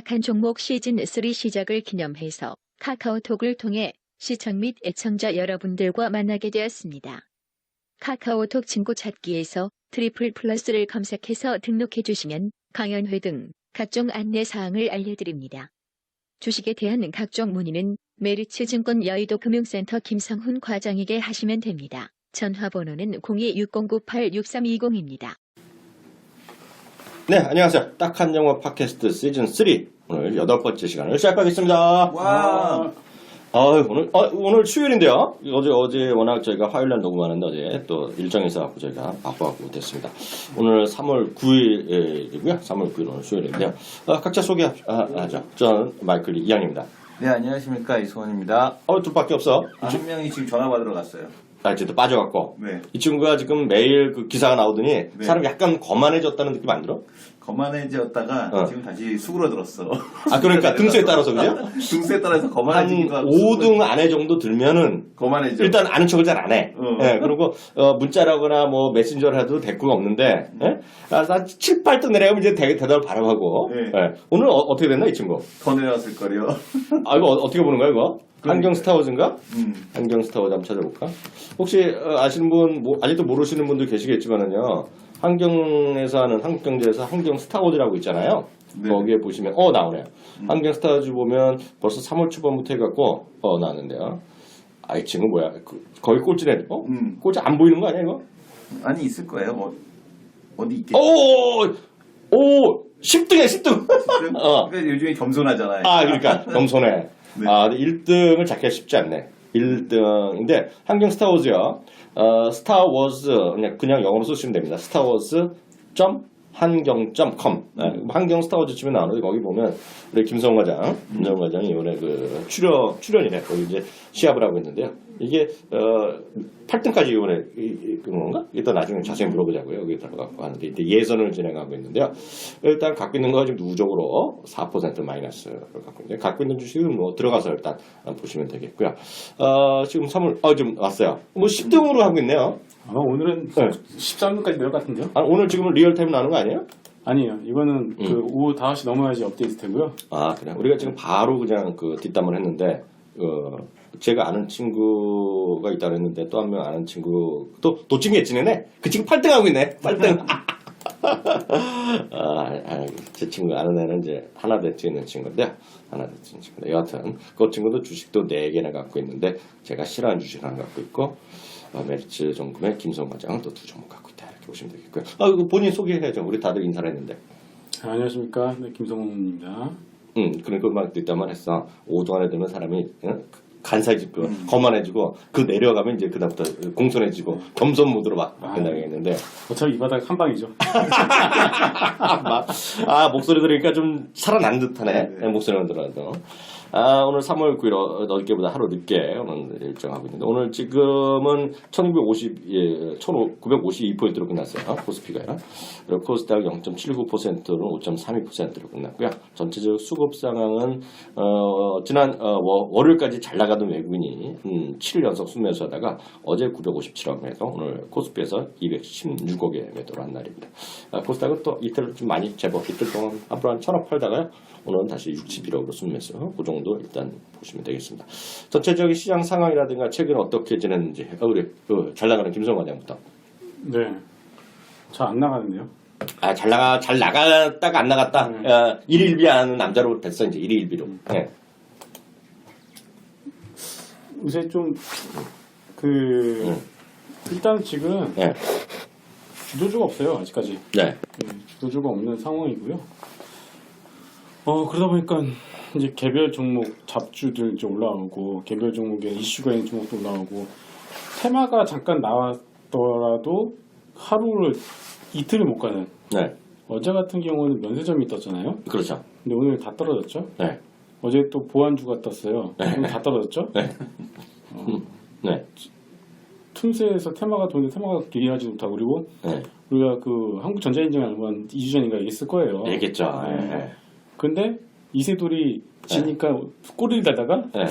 시작한 종목 시즌3 시작을 기념해서 카카오톡을 통해 시청 및 애청자 여러분들과 만나게 되었습니다. 카카오톡 친구 찾기에서 트리플 플러스를 검색해서 등록해 주시면 강연회 등 각종 안내 사항을 알려드립니다. 주식에 대한 각종 문의는 메리츠증권 여의도 금융센터 김성훈 과장에게 하시면 됩니다. 전화번호는 0260986320입니다. 네, 안녕하세요. 딱한 영어 팟캐스트 시즌3 오늘 8번째 시간을 시작하겠습니다. 와. 오늘 수요일인데요. 어제 워낙 저희가 화요일날 녹음하는데 어제 또 일정이 있어갖고 저희가 바빠갖고 됐습니다. 오늘 3월 9일이고요. 3월 9일 오늘 수요일인데요. 각자 소개하죠. 저는 마이클 이양입니다. 네, 안녕하십니까. 이소원입니다. 둘밖에 없어. 한 명이 지금 전화 받으러 갔어요. 이제 또 빠져갖고. 네. 이 친구가 지금 매일 그 기사가 나오더니 네. 사람이 약간 거만해졌다는 느낌 안 들어? 거만해졌다가 지금 다시 수그러들었어. 그러니까 등수에 따라서 그죠? 등수에 따라서 한 거만해지기도 하고 5등 안에 정도 들면은 거만해져. 일단 아는 척을 잘 안 해. 네. 그리고 문자라거나 뭐 메신저를 해도 대꾸가 없는데 한 7, 8등 내려가면 이제 대답을 바로 하고. 네. 오늘 어떻게 됐나 이 친구? 더 내려왔을 거요. 이거 어떻게 보는 거야 이거? 한경 스타워즈인가? 한경 스타워즈 한번 찾아볼까? 혹시 아시는 분, 아직도 모르시는 분도 계시겠지만은요. 한경에서 하는 한국경제에서 한경 스타워즈라고 있잖아요. 네. 거기에 보시면 나오네요. 한경 스타워즈 보면 벌써 3월 초반부터 해갖고 나왔는데요. 이 친구 뭐야? 거기 꼴찌네. 꼴찌 안 보이는 거 아니야 이거? 아니, 있을 거예요. 뭐 어디 있겠지. 오! 10등이야 10등. 그러니까 요즘에 겸손하잖아요. 그러니까 겸손해. 네. 1등을 잡기가 쉽지 않네. 1등인데 한경 스타워즈요. 스타워즈 그냥 영어로 쓰시면 됩니다. 스타워즈.한경.com 한경 스타워즈 치면 나오는데 거기 보면 우리 김성훈 과장이 이번에 그 출연이네. 거기 이제 시합을 하고 있는데요. 이게 8등까지 이번에 그건가? 일단 나중에 자세히 물어보자고요. 여기 들어가고 하는데 이제 예선을 진행하고 있는데요. 일단 갖고 있는 거 지금 누적으로 4% 마이너스를 갖고 있는데 갖고 있는 주식은 뭐 들어가서 일단 보시면 되겠고요. 지금 3월 좀 왔어요. 뭐 10등으로 하고 있네요. 오늘은 네. 13분까지 내려갔던데요 오늘 지금 리얼타임 나오는 거 아니에요? 아니에요. 이거는 그 오후 5시 넘어야지 업데이트 되고요. 그래. 우리가 지금 바로 그냥 그 뒷담을 했는데 제가 아는 친구가 있다고 했는데 또 한 명 아는 친구 또 도찐게 지내네. 그 친구 8등 하고 있네. 8등. 제 친구 아는 애는 이제 하나대째 있는 친구인데 하나대째 있는 친구인데 여하튼 그 친구도 주식도 4개나 갖고 있는데 제가 싫어하는 주식을 하나 갖고 있고 메리츠 정금의 김성 과장은 또 2종목 갖고 있다 이렇게 보시면 되겠고요. 이거 본인 소개해야죠. 우리 다들 인사를 했는데. 안녕하십니까. 네, 김성훈입니다. 그러니까 막 뒷담을 했어. 5등 안에 들면 사람이 간사해지고 거만해지고 그 내려가면 이제 그다음부터 공손해지고 겸손 모드로 막 바뀐다겠는데 어차피 이 바닥 한 방이죠. 목소리 들으니까 좀 살아난 듯하네. 목소리만 들어도. 오늘 3월 9일 어저께보다 하루 늦게 오늘 일정하고 있는데 오늘 지금은 1952포인트로 끝났어요. 코스피가요. 그리고 코스닥 0.79%로 5.32%로 끝났고요. 전체적 수급 상황은 지난 월요일까지 잘 나가던 외국인이 7일 연속 순매수하다가 어제 957억 매도, 오늘 코스피에서 216억에 매도를 한 날입니다. 코스닥은 또 이틀 좀 많이 제법 이틀 동안 앞으로 한 1,000억 팔다가요. 오늘은 다시 61억으로 순매수. 그 정도 일단 보시면 되겠습니다. 전체적인 시장 상황이라든가 최근 어떻게 지냈는지 우리 잘 나가는 김성 과장부터. 네. 잘 안 나가는데요. 잘 나갔다가 안 나갔다. 일일비하는 남자로 됐어 이제 일일비로. 네. 요새 좀 일단 지금 네. 주도주가 없어요. 아직까지. 네. 주도주가 없는 상황이고요. 그러다 보니까 이제 개별 종목 잡주들 좀 올라오고 개별 종목에 이슈가 있는 종목도 올라오고 테마가 잠깐 나왔더라도 하루를 이틀을 못 가는. 네. 어제 같은 경우는 면세점이 떴잖아요. 그렇죠. 근데 오늘 다 떨어졌죠. 네. 어제 또 보안주가 떴어요. 오늘 다 떨어졌죠. 네. 네. 틈새에서 테마가 도는데 테마가 기리하지 못하고 그리고 우리가 그 한국전자인증 알면 2주 전인가 얘기했을 거예요. 알겠죠. 네. 근데 이세돌이 지니까 꼬리를 달다가 네.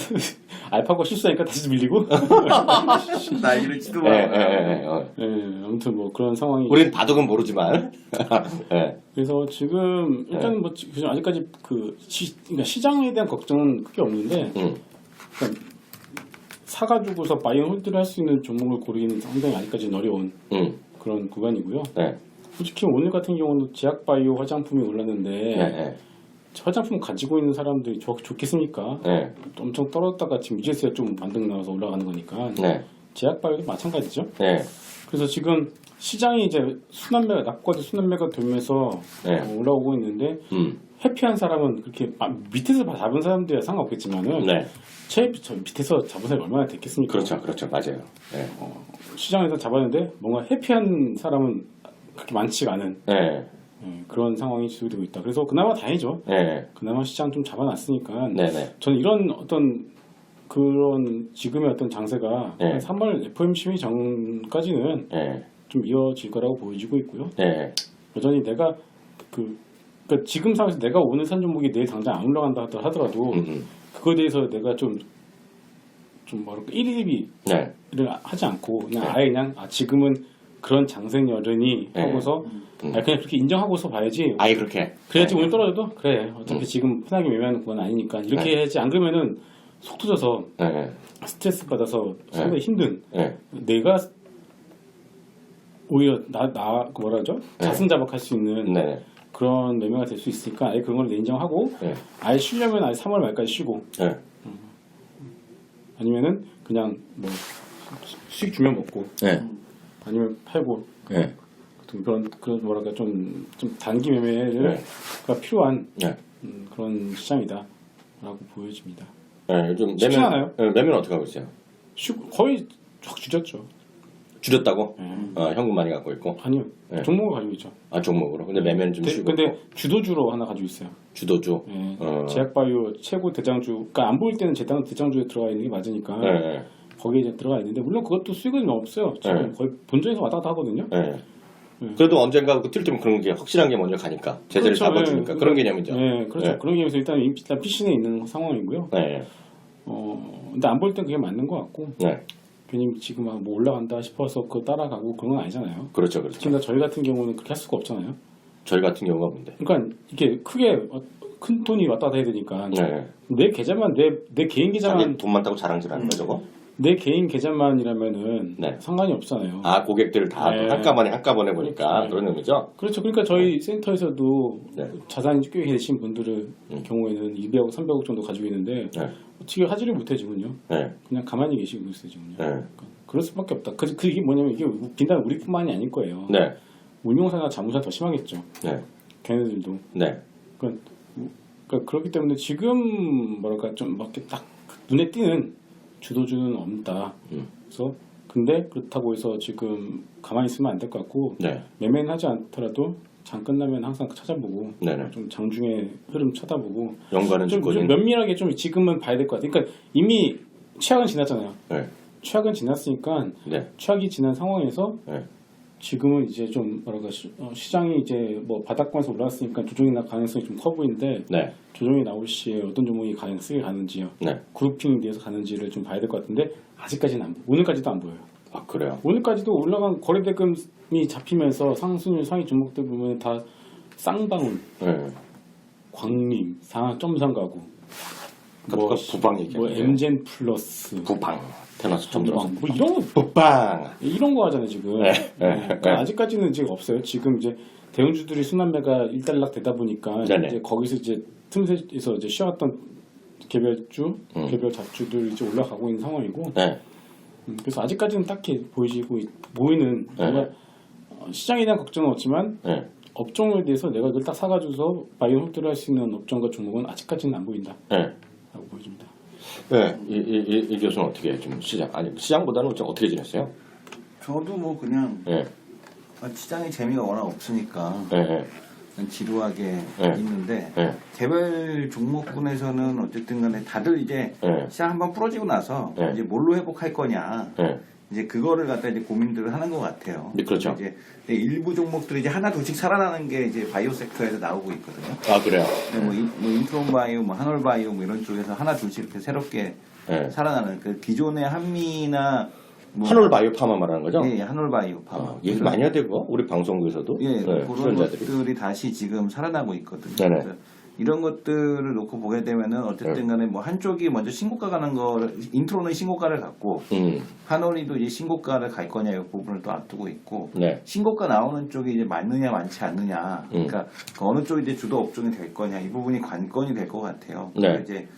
알파고 실수하니까 다시 밀리고 나이를 지도 예, 마. 예, 예, 예, 아무튼 뭐 그런 상황이 우리는 바둑은 모르지만. 예. 그래서 지금 일단 뭐 지금 아직까지 그러니까 시장에 대한 걱정은 크게 없는데 그러니까 사가지고서 바이앤 홀드를 할 수 있는 종목을 고르기는 상당히 아직까지는 어려운 그런 구간이고요. 네. 솔직히 오늘 같은 경우는 제약바이오 화장품이 올랐는데 네, 네. 화장품 가지고 있는 사람들이 좋겠습니까? 네. 엄청 떨어졌다가 지금 이제서야 좀 반등 나와서 올라가는 거니까 네. 제약바이오도 마찬가지죠. 네. 그래서 지금 시장이 이제 순환매가 낙과지 순환매가 되면서 네. 올라오고 있는데 회피한 사람은 그렇게 밑에서 잡은 사람들이야 상관없겠지만은 네. 저 밑에서 잡은 사람이 얼마나 됐겠습니까? 그렇죠, 그렇죠, 맞아요. 네. 시장에서 잡았는데 뭔가 회피한 사람은 그렇게 많지가 않은 네. 그런 상황이 지속되고 있다. 그래서 그나마 다행이죠. 네. 그나마 시장 좀 잡아놨으니까 네, 네. 저는 이런 어떤 그런 지금의 어떤 장세가 네. 한 3월 FOMC 전까지는 네. 좀 이어질 거라고 보여지고 있고요. 네. 여전히 내가 그러니까 지금 상황에서 내가 오늘 산 종목이 내일 당장 안 올라간다 하더라도 그거에 대해서 내가 좀 뭐랄까 1일비를 네. 하지 않고 그냥 아예 그냥 지금은 그런 장생여른이 네. 하고서 그냥 그렇게 인정하고서 봐야지. 아예 그렇게. 그래야지 오늘 떨어져도 그래 어차피 지금 편하게 매매하는 구간 아니니까 이렇게 네. 해야지. 안 그러면은 속 터져서 네. 스트레스 받아서 상당히 힘든 네. 내가 오히려 뭐라 하죠? 네. 자승자박할 수 있는 네. 그런 매매가 될 수 있으니까 아예 그런 걸 인정하고 네. 아예 쉬려면 아예 3월 말까지 쉬고 네. 아니면은 그냥 뭐 수익 주면 먹고 네. 아니면 팔고 네. 그런 뭐랄까 좀 단기 매매가 필요한 네. 그런 시장이다라고 보여집니다. 네. 요즘 쉽지 않아요? 매매는 어떻게 하고 있어요? 거의 확 줄였죠. 줄였다고? 네. 현금 많이 갖고 있고? 아니요. 네. 종목을 가지고 있죠. 종목으로. 근데 매매는 좀 쉬고. 근데 주도주로 하나 가지고 있어요. 주도주. 네. 제약바이오 최고 대장주. 그러니까 안 보일 때는 대장주에 들어가 있는 게 맞으니까 네. 거기에 이제 들어가 있는데 물론 그것도 수익은 없어요. 지금 네. 거의 본전에서 왔다 갔다 하거든요. 네. 그래도 언젠가 뛸 때면 그런 게 확실한 게 먼저 가니까 제재를 그렇죠. 잡아주니까 네. 그런 개념이죠. 네, 그렇죠. 네. 그런 개념에서 일단 피신에 있는 상황이고요. 네. 근데 안 볼 땐 그게 맞는 것 같고 네. 괜히 지금 뭐 올라간다 싶어서 그거 따라가고 그런 건 아니잖아요. 그렇죠, 그렇죠. 특히나 저희 같은 경우는 그렇게 할 수가 없잖아요. 저희 같은 경우가 뭔데? 그러니까 이게 크게 큰 돈이 왔다 갔다 해야 되니까 네. 내 계좌만 내 개인 계좌만 자기 돈 많다고 자랑질하는 거 저거? 내 개인 계좌만이라면은 네. 상관이 없잖아요. 고객들 다 네. 한꺼번에 보니까 네. 그런 의미죠. 그렇죠. 그러니까 저희 센터에서도 네. 자산이 꽤 계신 분들의 경우에는 200억, 300억 정도 가지고 있는데 네. 어떻게 하지를 못해지군요. 네. 그냥 가만히 계시고 있어요 지금요. 네. 그러니까 그럴 수밖에 없다. 이게 뭐냐면 이게 비단 우리뿐만이 아닐 거예요. 네. 운용사나 자문사 더 심하겠죠. 네. 걔네들도. 네. 그러니까 그렇기 때문에 지금 뭐랄까 좀 막 이렇게 딱 눈에 띄는 주도주는 없다. 그래서 근데 그렇다고 해서 지금 가만히 있으면 안 될 것 같고 네. 매매는 하지 않더라도 장 끝나면 항상 찾아보고 네네. 좀 장중에 흐름 쳐다보고 연관은 좀 짓고 면밀하게 좀 지금은 봐야 될 것 같아요. 그러니까 이미 최악은 지났잖아요. 네. 최악은 지났으니까 네. 최악이 지난 상황에서 네. 지금은 이제 좀 뭐랄까 시장이 이제 뭐 바닥권에서 올라왔으니까 조정이 날 가능성이 좀 커 보이는데 네. 조정이 나올 시에 어떤 종목이 세게 가는지요. 네. 그룹핑에 대해서 가는지를 좀 봐야 될 것 같은데 아직까지는 안 보여요. 오늘까지도 안 보여요. 아 그래요. 오늘까지도 올라간 거래대금이 잡히면서 상승률 상위 종목들 보면 다 쌍방울, 네. 광림, 점상가구, 그러니까 부방 얘기하는 뭐 거예요. 엠젠 플러스, 부방 태어나서 처음 들어서 뭐 이런 거 부방. 이런 거 하잖아요 지금. 네. 그러니까 아직까지는 지금 없어요. 지금 이제 대형주들이 순환매가 일단락 되다 보니까 네네. 이제 거기서 이제 틈새에서 이제 쉬어왔던 개별주, 개별 잡주들 이제 올라가고 있는 상황이고. 네. 그래서 아직까지는 딱히 보이는 뭔가 시장에 대한 걱정은 없지만 네. 업종에 대해서 내가 이걸 딱 사가지고서 바이오 홀드를 할 수 있는 업종과 종목은 아직까지는 안 보인다. 네. 라고 보여집니다. 네. 이 교수는 어떻게 좀 시장보다는 좀 어떻게 지냈어요? 저도 뭐 그냥 네. 시장에 재미가 워낙 없으니까 네. 그냥 지루하게 네. 있는데 네. 개별 종목군에서는 어쨌든 간에 다들 이제 네. 시장 한번 풀어지고 나서 네. 이제 뭘로 회복할 거냐 네. 이제 그거를 갖다 이제 고민들을 하는 것 같아요. 네, 그렇죠. 이제 일부 종목들이 이제 하나 둘씩 살아나는 게 이제 바이오 섹터에서 나오고 있거든요. 아 그래요. 네, 뭐 인트론 바이오, 뭐 한올 바이오 뭐 이런 쪽에서 하나 둘씩 이렇게 새롭게 네. 살아나는 그 기존의 한미나 뭐 한올 바이오 파마 말하는 거죠? 예, 한올 바이오 파마. 아, 얘기 많이 하되고 우리 방송국에서도 예, 네, 그런 출연자들이. 것들이 다시 지금 살아나고 있거든요. 네네. 그래서 이런 것들을 놓고 보게 되면은 어쨌든 간에 뭐 한쪽이 먼저 신고가 가는 거, 인트로는 신고가를 갖고 한올이도 이제 신고가를 갈 거냐 이 부분을 또 앞두고 있고 네. 신고가 나오는 쪽이 이제 많느냐 많지 않느냐 그러니까 그 어느 쪽이 이제 주도 업종이 될 거냐 이 부분이 관건이 될 것 같아요. 네. 그러니까 이제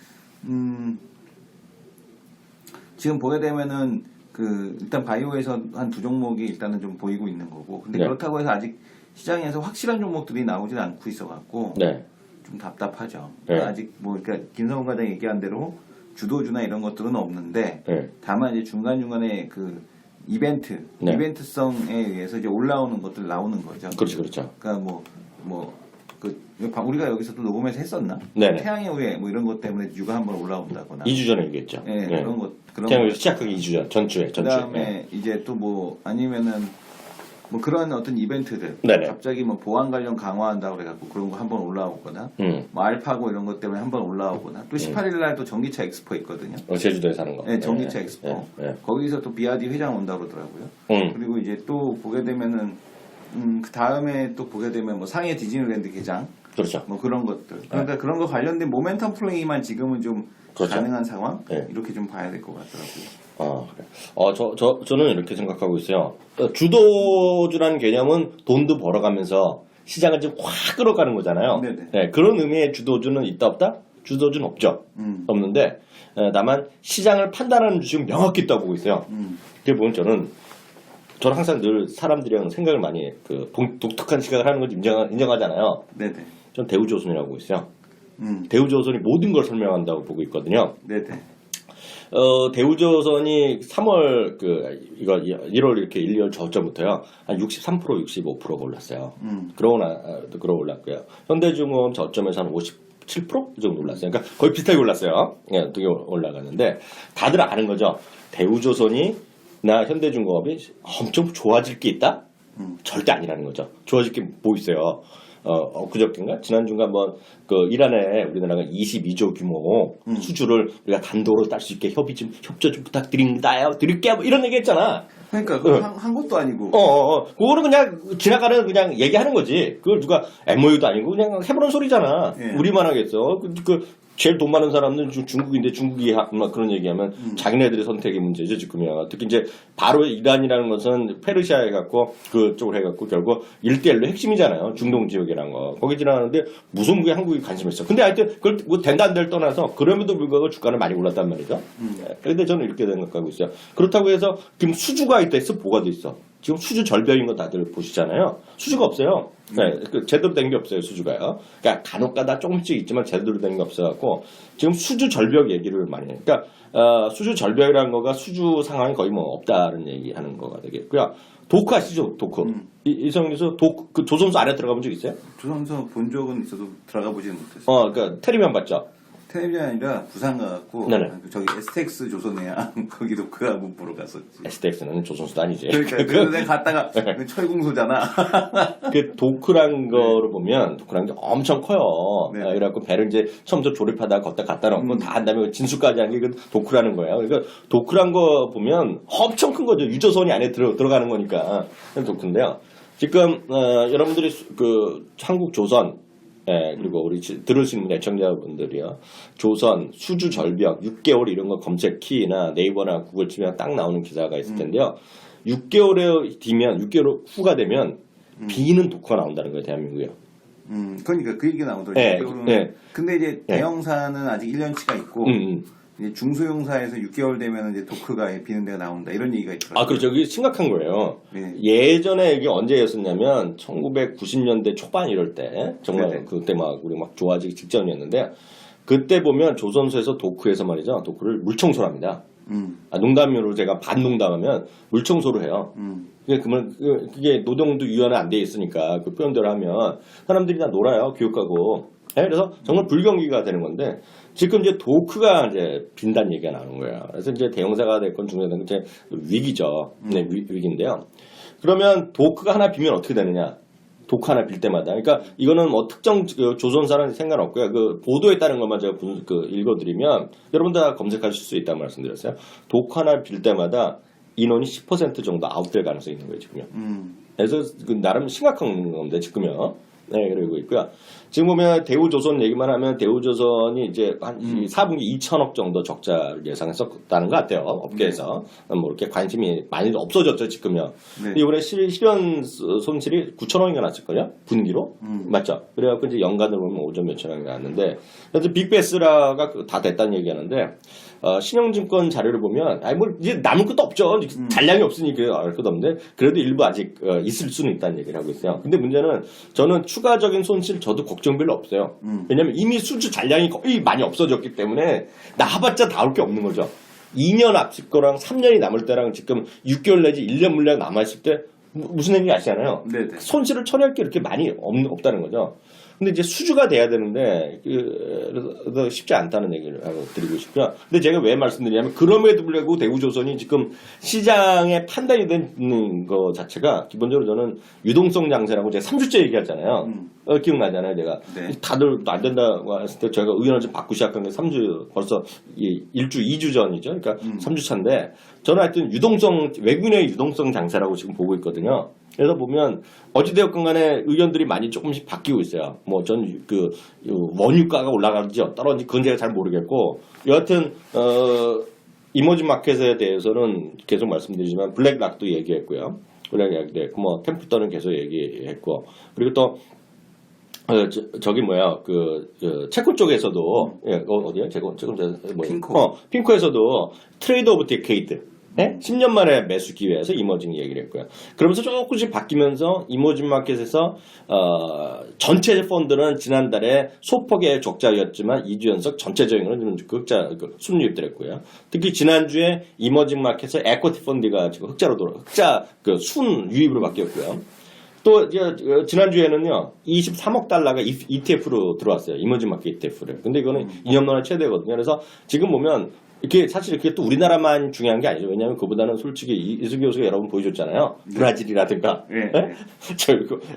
지금 보게 되면은 그 일단 바이오에서 한 두 종목이 일단은 좀 보이고 있는 거고 근데 네. 그렇다고 해서 아직 시장에서 확실한 종목들이 나오지는 않고 있어 갖고 네. 좀 답답하죠. 네. 그러니까 아직 뭐 그러니까 김성훈 과장이 얘기한 대로 주도주나 이런 것들은 없는데 네. 다만 이제 중간 중간에 그 네. 이벤트성에 의해서 이제 올라오는 것들 나오는 거죠. 그렇죠, 그렇죠. 그러니까 그 우리가 여기서 또 녹음해서 했었나? 네네. 태양의 후예 뭐 이런 것 때문에 유가 한번 올라온다거나. 2주 전에 얘기했죠. 예, 그런 것 그런 태양이 것. 시작하기 2주 전, 전주에. 그다음에 네. 이제 또 뭐 아니면은 뭐 그런 어떤 이벤트들 네네. 갑자기 뭐 보안 관련 강화한다고 그래갖고 그런 거 한번 올라오거나 뭐 알파고 이런 것 때문에 한번 올라오거나 또 18일 날 또 전기차 엑스포 있거든요. 제주도에 사는 거. 네, 전기차 엑스포. 네. 거기서 또 비아디 회장 온다고 그러더라고요. 그리고 이제 또 보게 되면은 그 다음에 또 보게 되면 뭐 상해 디즈니랜드 개장 그렇죠. 뭐 그런 것들. 그러니까 그런 거 관련된 모멘텀 플레이만 지금은 좀 그렇죠. 가능한 상황 네. 이렇게 좀 봐야 될 것 같더라고요. 그래. 저는 이렇게 생각하고 있어요. 주도주라는 개념은 돈도 벌어가면서 시장을 좀 확 끌어가는 거잖아요. 네네. 네, 그런 의미의 주도주는 있다 없다? 주도주는 없죠. 없는데 다만 시장을 판단하는 주식은 명확히 있다고 보고 있어요. 그게 보면 저는 항상 늘 사람들이랑 생각을 많이 독특한 시각을 하는 걸 인정하잖아요. 네네. 전 대우조선이라고 보고 있어요. 음. 대우조선이 모든 걸 설명한다고 보고 있거든요. 네네. 대우조선이 3월 1월 이렇게 1, 2월 저점부터요 한 63%, 65%가 올랐어요. 그러고 올랐고요. 현대중공업 저점에서 한 57% 정도 올랐어요. 그러니까 거의 비슷하게 올랐어요. 예, 되게 올라가는데 다들 아는 거죠. 대우조선이 나 현대중공업이 엄청 좋아질 게 있다? 절대 아니라는 거죠. 좋아질 게 뭐 있어요? 그저께인가? 지난주인가 한번 이란에 우리나라가 22조 규모 수주를 우리가 단독으로 딸 수 있게 협조 좀 드릴게요. 뭐 이런 얘기 했잖아. 그러니까 그거 한 것도 아니고. 그거는 그냥 지나가는 그냥 얘기하는 거지. 그걸 누가 MOU도 아니고 그냥 해보는 소리잖아. 예. 우리만 하겠어. 제일 돈 많은 사람은 중국인데 중국이 막 그런 얘기하면 자기네들의 선택의 문제죠 지금이야. 특히 이제 바로 이란이라는 것은 페르시아 해갖고 그쪽으로 해갖고 결국 1대1로 핵심이잖아요. 중동 지역이라는 거. 거기 지나가는데 무슨 그게 한국이 관심 있어. 근데 하여튼 그걸 뭐 된다 안 될 떠나서 그럼에도 불구하고 주가는 많이 올랐단 말이죠. 그런데 저는 이렇게 생각하고 있어요. 그렇다고 해서 지금 수주가 있다 있어 뭐가 돼 있어. 지금 수주 절벽인 거 다들 보시잖아요. 수주가 없어요. 네, 제대로 된 게 없어요, 수주가요. 그러니까 간혹가다 조금씩 있지만 제대로 된 게 없어갖고 지금 수주 절벽 얘기를 많이 해요. 그러니까 수주 절벽이라는 거가 수주 상황이 거의 뭐 없다는 얘기하는 거가 되겠고요. 도크 아시죠, 도크? 이성 교수 조선소 안에 들어가 본 적 있어요? 조선소 본 적은 있어도 들어가 보지는 못했어요. 그러니까 텔레비전 봤죠. 텔레비전이 아니라 부산 가갖고 네네. 저기 STX 조선해야 거기도 그 한번 보러 갔었지. STX는 조선소도 아니지. 그러니까 그래서 내가 갔다가 철궁소잖아. 그 도크란 거를 보면 도크란 게 엄청 커요. 네. 그래갖고 배를 이제 처음부터 조립하다가 걷다 갖다 놓고 다 한 다음에 진수까지 한 게 그 도크라는 거예요. 그러니까 도크란 거 보면 엄청 큰 거죠. 유조선이 안에 들어가는 거니까 도크인데요. 지금 여러분들이 한국 조선 그리고 우리 들으시는 애청자분들이요. 조선, 수주 절벽, 6개월 이런 거 검색 키나 네이버나 구글 치면 딱 나오는 기사가 있을 텐데요. 6개월에 뒤면 6개월 후가 되면 B는 도크가 나온다는 거예요, 대한민국이요. 그러니까 그 얘기 나오더라고요. 네, 네. 근데 이제 대형사는 아직 1년치가 있고 이제 중소형사에서 6개월 되면 이제 도크가 비는 데가 나온다 이런 얘기가 있더라고요. 그렇죠. 이게 심각한 거예요. 네. 예전에 이게 언제였었냐면 1990년대 초반 이럴 때 정말 네네. 그때 우리 좋아지기 직전이었는데 그때 보면 조선소에서 도크에서 말이죠. 도크를 물청소를 합니다. 농담으로 제가 반농담하면 물청소를 해요. 그게 노동도 유연화 안 돼 있으니까 그 표현대로 하면 사람들이 다 놀아요. 교육하고. 그래서 정말 불경기가 되는 건데 지금 이제 도크가 이제 빈다는 얘기가 나오는 거예요. 그래서 이제 대형사가 됐건 중소된 건 이제 위기죠. 네, 위기인데요. 그러면 도크가 하나 비면 어떻게 되느냐? 도크 하나 빌 때마다. 그러니까 이거는 뭐 특정 조선사는 상관없고요. 그 보도에 따른 것만 제가 읽어드리면 여러분들 다 검색하실 수 있다고 말씀드렸어요. 도크 하나 빌 때마다 인원이 10% 정도 아웃될 가능성이 있는 거예요, 지금요. 그래서 나름 심각한 건데, 지금요. 네, 그러고 있고요. 지금 보면 대우조선 얘기만 하면 대우조선이 이제 한 4분기 2천억 정도 적자를 예상했었다는 것 같아요. 업계에서. 뭐 이렇게 관심이 많이 없어졌죠, 지금요. 근데 이번에 실현 손실이 9천억인가 났을걸요? 분기로? 맞죠? 그래갖고 이제 연간으로 보면 5점 몇천억이 났는데, 그래서 빅베스라가 다 됐다는 얘기 하는데, 신영증권 자료를 보면, 뭐, 이제 남을 것도 없죠. 잔량이 없으니까 알 것도 없는데, 그래도 일부 아직 있을 수는 있다는 얘기를 하고 있어요. 근데 문제는 저는 추가적인 손실 저도 걱정 별로 없어요. 왜냐면 이미 수주 잔량이 거의 많이 없어졌기 때문에, 나와봤자 나올 게 없는 거죠. 2년 앞질 거랑 3년이 남을 때랑 지금 6개월 내지 1년 물량 남아있을 때, 무슨 얘기 아시잖아요. 네네. 손실을 처리할 게 이렇게 많이 없다는 거죠. 근데 이제 수주가 돼야 되는데 그래서 쉽지 않다는 얘기를 하고 드리고 싶고요. 근데 제가 왜 말씀드리냐면 그럼에도 불구하고 대우조선이 지금 시장에 판단이 된 거 자체가 기본적으로 저는 유동성 장세라고 제가 3주째 얘기하잖아요. 기억나잖아요, 제가. 네. 다들 안 된다고 했을 때 제가 의견을 좀 바꾸기 시작한 게 3주 벌써 1주, 2주 전이죠. 그러니까 3주 차인데 저는 하여튼 외국인의 유동성 장세라고 지금 보고 있거든요. 그래서 보면 어찌되었건 간에 의견들이 많이 조금씩 바뀌고 있어요. 뭐 전 원유가가 올라가는지 떨어지는지 그건 제가 잘 모르겠고 여하튼 이머징 마켓에 대해서는 계속 말씀드리지만 블랙락도 얘기했고요. 블랙락도 얘기했고 뭐 템프턴은 계속 얘기했고 그리고 또 저기 뭐야 체코 쪽에서도 어디야 체코 뭐 핑코. 핑코에서도 트레이드 오브 디케이드 10년 만에 매수 기회에서 이머징 얘기를 했고요. 그러면서 조금씩 바뀌면서 이머징 마켓에서 전체 펀드는 지난달에 소폭의 적자였지만 2주 연속 전체적인 흑자 순이익들했고요. 특히 지난주에 이머징 마켓에서 에코티 펀드가 지금 흑자 순 유입으로 바뀌었고요. 또 지난주에는요 23억 달러가 ETF로 들어왔어요. 이머징 마켓 ETF를. 근데 이거는 2년 만에 최대거든요. 그래서 지금 보면 이게 사실 그게 또 우리나라만 중요한 게 아니죠. 왜냐하면 그보다는 솔직히 이수기 교수가 여러분 보여줬잖아요. 브라질이라든가,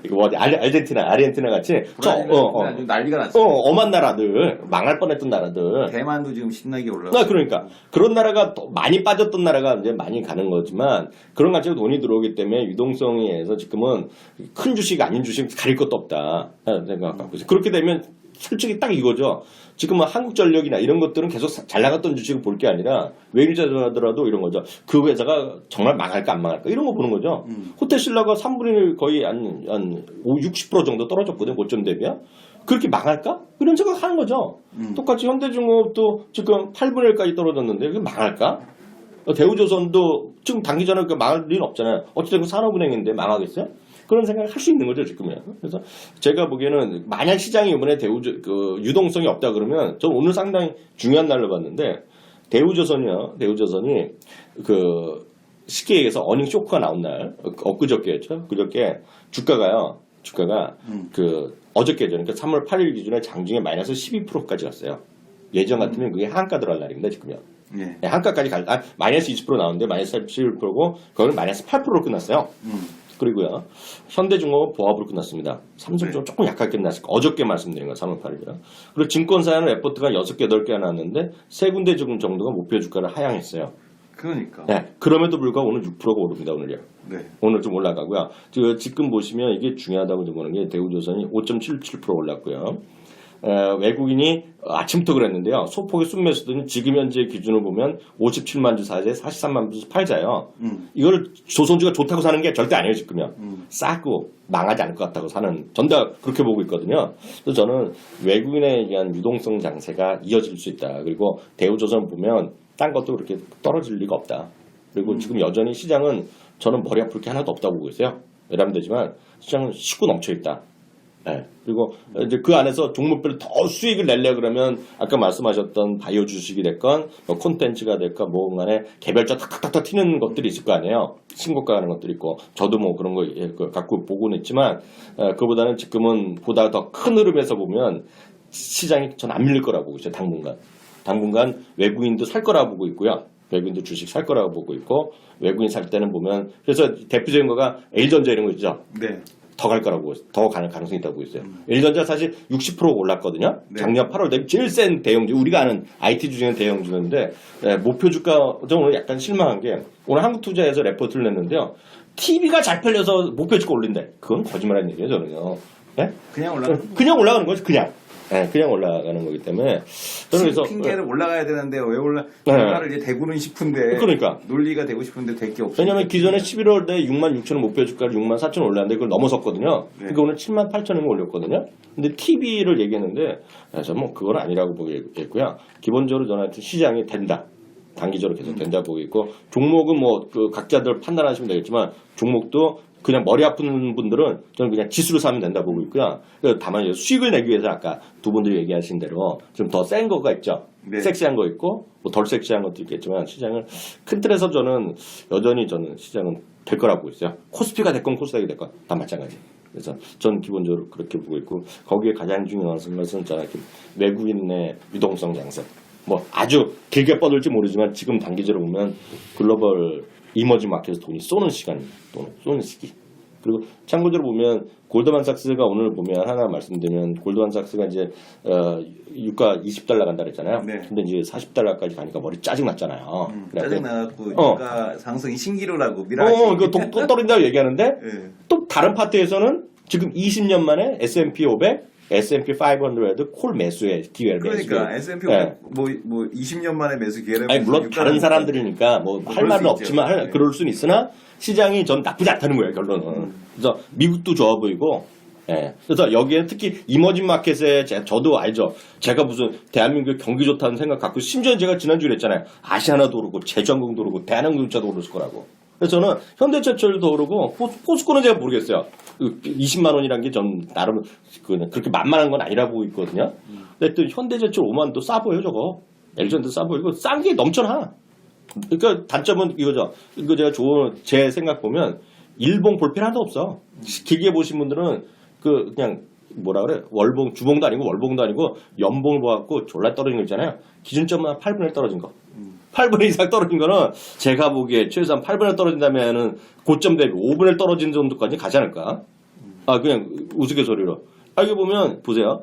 이거 어디 아르헨티나 같이 아주 난리가 났어요. 엄한 나라들, 망할 뻔했던 나라들. 대만도 지금 신나게 올라가고. 그러니까 그런 나라가 더 많이 빠졌던 나라가 이제 많이 가는 거지만 그런 가지고 돈이 들어오기 때문에 유동성에서 지금은 큰 주식 아닌 주식 가릴 것도 없다 생각하고 있어요. 그렇게 되면 솔직히 딱 이거죠. 지금 한국전력이나 이런 것들은 계속 잘 나갔던 주식을 볼 게 아니라 외국자들하더라도 이런 거죠. 그 회사가 정말 망할까 안 망할까 이런 거 보는 거죠. 호텔신라가 3분의 1 거의 한 60% 정도 떨어졌거든요. 고점 대비야. 그렇게 망할까? 이런 생각 하는 거죠. 똑같이 현대중공업도 지금 8분의 1까지 떨어졌는데 이게 망할까? 대우조선도 지금 단기전에 망할 일은 없잖아요. 어쨌든 산업은행인데 망하겠어요? 그런 생각을 할 수 있는 거죠, 지금은. 그래서 제가 보기에는 만약 시장이 이번에 유동성이 없다 그러면 저는 오늘 상당히 중요한 날로 봤는데 대우조선이 쉽게 얘기해서 어닝 쇼크가 나온 날, 엊그저께였죠. 그저께 주가가 어저께죠. 그러니까 3월 8일 기준에 장중에 마이너스 12%까지 갔어요. 예전 같으면 그게 한가 들어갈 날입니다, 지금요. 네, 한가까지 마이너스 20% 나오는데 마이너스 11%고 그거는 마이너스 8%로 끝났어요. 그리고요, 현대중공업 보합으로 끝났습니다. 삼성전 조금 약하게 끝났을 거예요. 어저께 말씀드린 거 3월 8일이라. 그리고 증권사에는 레포트가 6개, 8개가 나왔는데 세 군데 정도가 목표 주가를 하향했어요. 그러니까. 네, 그럼에도 불구하고 오늘 6%가 오릅니다, 오늘요. 네. 오늘 좀 올라가고요. 지금 보시면 이게 중요하다고 보는 게 대우조선이 5.77% 올랐고요. 외국인이 아침부터 그랬는데요. 소폭의 순매수들은 지금 현재 기준으로 보면 57만 주 사재 43만 주 팔자요. 이걸 조선주가 좋다고 사는 게 절대 아니에요, 지금요. 싸고 망하지 않을 것 같다고 사는 전다 그렇게 보고 있거든요. 그래서 저는 외국인에 의한 유동성 장세가 이어질 수 있다. 그리고 대우조선 보면 딴 것도 그렇게 떨어질 리가 없다. 그리고 지금 여전히 시장은 저는 머리 아플 게 하나도 없다고 보고 있어요. 외람되지만 시장은 쉬고 넘쳐 있다. 네. 그리고 이제 그 안에서 종목별로 더 수익을 내려 그러면 아까 말씀하셨던 바이오 주식이 됐건 뭐 콘텐츠가 됐건 뭐 간에 개별적 탁탁탁 튀는 것들이 있을 거 아니에요. 신고가 가는 것들이 있고 저도 뭐 그런 거 갖고 보고는 있지만 그보다는 지금은 보다 더 큰 흐름에서 보면 시장이 전 안 밀릴 거라고 보고 있어요. 당분간 외국인도 살 거라고 보고 있고요. 외국인도 주식 살 거라고 보고 있고 외국인 살 때는 보면 그래서 대표적인 거가 L전자 이런 거 있죠. 네. 더 갈 거라고 더 가는 가능성이 있다고 보고 있어요. L전자 사실 60% 올랐거든요. 네. 작년 8월 대비 제일 센 대형주 우리가 아는 IT 주중에 대형주인데 목표 주가 저 오늘 약간 실망한 게 오늘 한국투자에서 레포트를 냈는데요. TV가 잘 팔려서 목표 주가 올린대. 그건 거짓말하는 얘기예요, 저는요. 네? 그냥 올라가는 거지, 그냥. 네, 그냥 올라가는 거기 때문에 저는 그래서 핑계를 올라가야 되는데 왜 올라를 이제 대구는 싶은데 그러니까 논리가 되고 싶은데 될 게 없어요. 왜냐면 기존에 11월에 6만6천원 목표 주가를 6만 4천원 올랐는데 그걸 넘어섰거든요. 네. 그러니까 오늘 7만 8천원 올렸거든요. 근데 TV를 얘기했는데 저는 뭐 그건 아니라고 보고 있고요. 기본적으로 저는 하여튼 시장이 된다. 단기적으로 계속 된다 보고 있고 종목은 뭐 그 각자들 판단하시면 되겠지만 종목도 그냥 머리 아픈 분들은 저는 그냥 지수를 사면 된다 보고 있고요. 다만 수익을 내기 위해서 아까 두 분들이 얘기하신 대로 좀 더 센 거가 있죠. 네. 섹시한 거 있고 뭐 덜 섹시한 것도 있겠지만 시장을 큰 틀에서 저는 여전히 저는 시장은 될 거라고 보고 있어요. 코스피가 됐건 코스닥이 됐건 다 마찬가지. 그래서 전 기본적으로 그렇게 보고 있고 거기에 가장 중요한 것은 저는 외국인의 유동성 장세. 뭐 아주 길게 뻗을지 모르지만 지금 단기적으로 보면 글로벌 이머징 마켓에서 돈이 쏘는 시간, 쏘는 시기. 그리고 참고적으로 보면 골드만삭스가 오늘 보면 하나 말씀드리면 골드만삭스가 이제 유가 20달러 간다 그랬잖아요. 네. 근데 이제 40달러까지 가니까 머리 짜증 났잖아요. 짜증나갖고 유가 상승이 신기루라고 미라지. 이거 또 떨어진다고 얘기하는데 네. 또 다른 파트에서는 지금 20년 만에 S&P 500, S&P 500 콜 매수의 기회를 그러니까 S&P 500 뭐 20년 만에 매수 기회를 아니 물론 다른 사람들이니까 뭐 할 말은 없지만 네. 그럴 수는 있으나 시장이 전 나쁘지 않다는 거예요 결론은. 그래서 미국도 좋아 보이고 예. 그래서 여기에 특히 이머징 마켓에 저도 알죠. 제가 무슨 대한민국 경기 좋다는 생각 갖고 심지어 제가 지난주에 했잖아요. 아시아나도 오르고 제주항공도 오르고 대한항공차도 오를 거라고. 그래서 저는 현대제철도 오르고 포스코는 제가 모르겠어요. 20만 원이란 게 전 나름 그렇게 만만한 건 아니라 보고 있거든요. 근데 또 현대제철 5만 도 싸 보여 저거. 엘전도 싸 보이고 싼 게 넘쳐나. 그러니까 단점은 이거죠. 이거 제가 제 생각 보면 일봉 볼 필요 하나도 없어. 길게 보신 분들은 그냥 뭐라 그래 월봉 주봉도 아니고 월봉도 아니고 연봉을 봐갖고 졸라 떨어진 거 있잖아요. 기준점은 8분의 1 떨어진 거. 8분의 1 이상 떨어진 거는 제가 보기에 최소한 8분의 1 떨어진다면은 고점 대비 5분의 1 떨어진 정도까지 가지 않을까? 그냥 우스갯소리로. 이게 보면 보세요.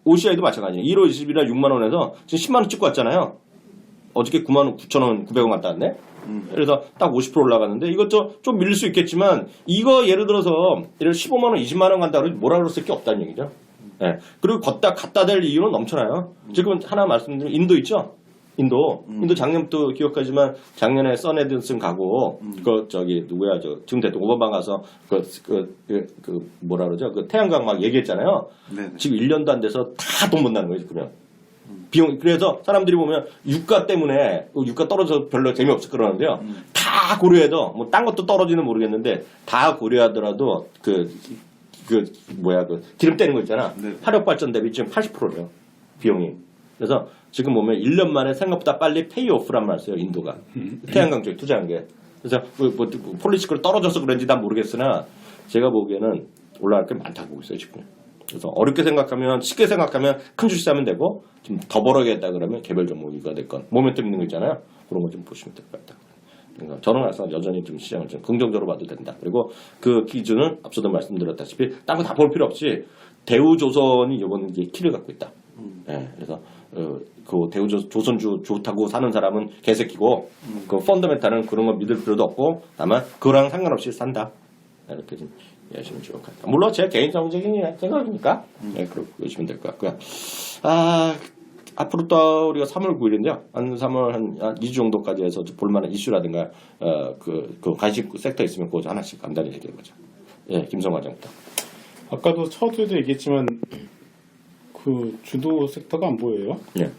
OCI도 마찬가지예요. 1월 20일날 6만 원에서 지금 10만 원 찍고 왔잖아요. 어저께 9만 원 9천 원 900원 갔다 왔네. 그래서 딱 50% 올라갔는데 이것도 좀 밀릴 수 있겠지만 이거 예를 들어서 15만 원 20만 원 간다 그러면 뭐라 그럴 게 없다는 얘기죠. 네. 그리고 갖다 댈 이유는 넘쳐나요. 지금 하나 말씀드리면 인도 있죠. 인도 작년부터 기억하지만 작년에 써네든슨 가고 누구야 지금 대통령 오바마 가서 뭐라 그러죠 태양광 막 얘기했잖아요. 네네. 지금 1년도 안 돼서 다 돈 못 나는 거예요 지금. 그래서 사람들이 보면 유가 때문에 유가 떨어져서 별로 재미없을 그러는데요. 다 고려해도 뭐 딴 것도 떨어지는 모르겠는데 다 고려하더라도 기름 떼는 거 있잖아. 네. 화력 발전 대비 지금 80%래요. 비용이. 그래서 지금 보면 1년 만에 생각보다 빨리 페이오프란 말 써요. 인도가. 태양광 쪽에 투자한 게. 그래서 폴리시컬 떨어져서 그런지 난 모르겠으나 제가 보기에는 올라갈 게 많다고 보고 있어요. 지금. 그래서 어렵게 생각하면 쉽게 생각하면 큰 주식 사면 되고 좀 더 벌어야겠다 그러면 개별 종목이가 됐건 모멘텀 있는 거 있잖아요. 그런 거 좀 보시면 될 것 같다. 그러니까 저는 항상 여전히 좀 시장을 좀 긍정적으로 봐도 된다. 그리고 그 기준은 앞서도 말씀드렸다시피 딴 거 다 볼 필요 없이 대우조선이 이번 게 키를 갖고 있다. 네, 그래서 그 대우조선주 좋다고 사는 사람은 개새끼고 그 펀더멘탈은 그런 거 믿을 필요도 없고 다만 그거랑 상관없이 산다. 이렇게 좀 이해하시면 좋을 것 같아요. 물론 제 개인적인 생각이니까 그렇게 보시면 될 것 같고요. 앞으로 또 우리가 3월 9일인데요. 한 3월 한 2주 정도까지 해서 볼만한 이슈라든가 그 관심 섹터 있으면 그거 하나씩 간단히 얘기해보죠. 예, 김성 과장부터. 아까도 처음에도 얘기했지만 그 주도 섹터가 안 보여요. 예.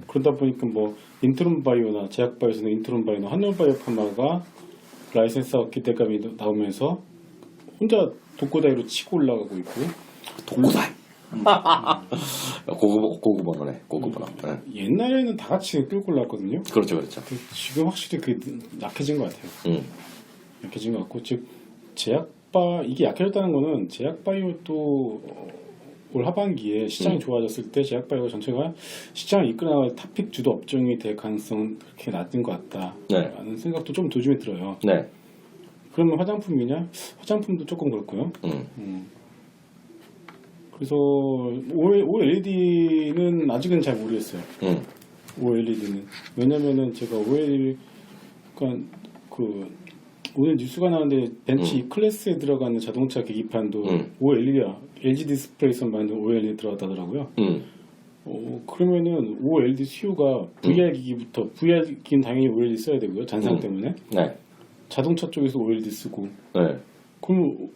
그러다 보니까 뭐 인트론 바이오나 제약 바이오나 인트론 바이오나 한올바이오 파마가 라이센스 기대감이 나오면서 혼자 독고다이로 치고 올라가고 있고. 독고다이. 고급 언어네. 고급 언어. 네. 옛날에는 다 같이 끌고 올랐거든요. 그렇죠. 지금 확실히 그 약해진 것 같아요. 약해진 것 같고 즉 제약 이게 약해졌다는 거는 제약바이오도 올 하반기에 시장이 좋아졌을 때 제약바이오 전체가 시장을 이끌어나갈 탑픽 주도 업종이 될 가능성은 그렇게 낮은 것 같다라는 생각도 좀 도중에 들어요. 네. 그러면 화장품이냐? 화장품도 조금 그렇고요. 그래서 OLED는 아직은 잘 모르겠어요. OLED는 왜냐면은 제가 OLED 그러니까 오늘 뉴스가 나왔는데 벤츠 E 클래스에 들어가는 자동차 계기판도 OLED야. LG 디스플레이선 만든 OLED 들어갔다더라고요. 그러면은 OLED 수요가 VR 기기부터 VR 기기는 당연히 OLED 써야 되고요. 잔상 때문에. 네. 자동차 쪽에서 OLED 쓰고. 네. 그럼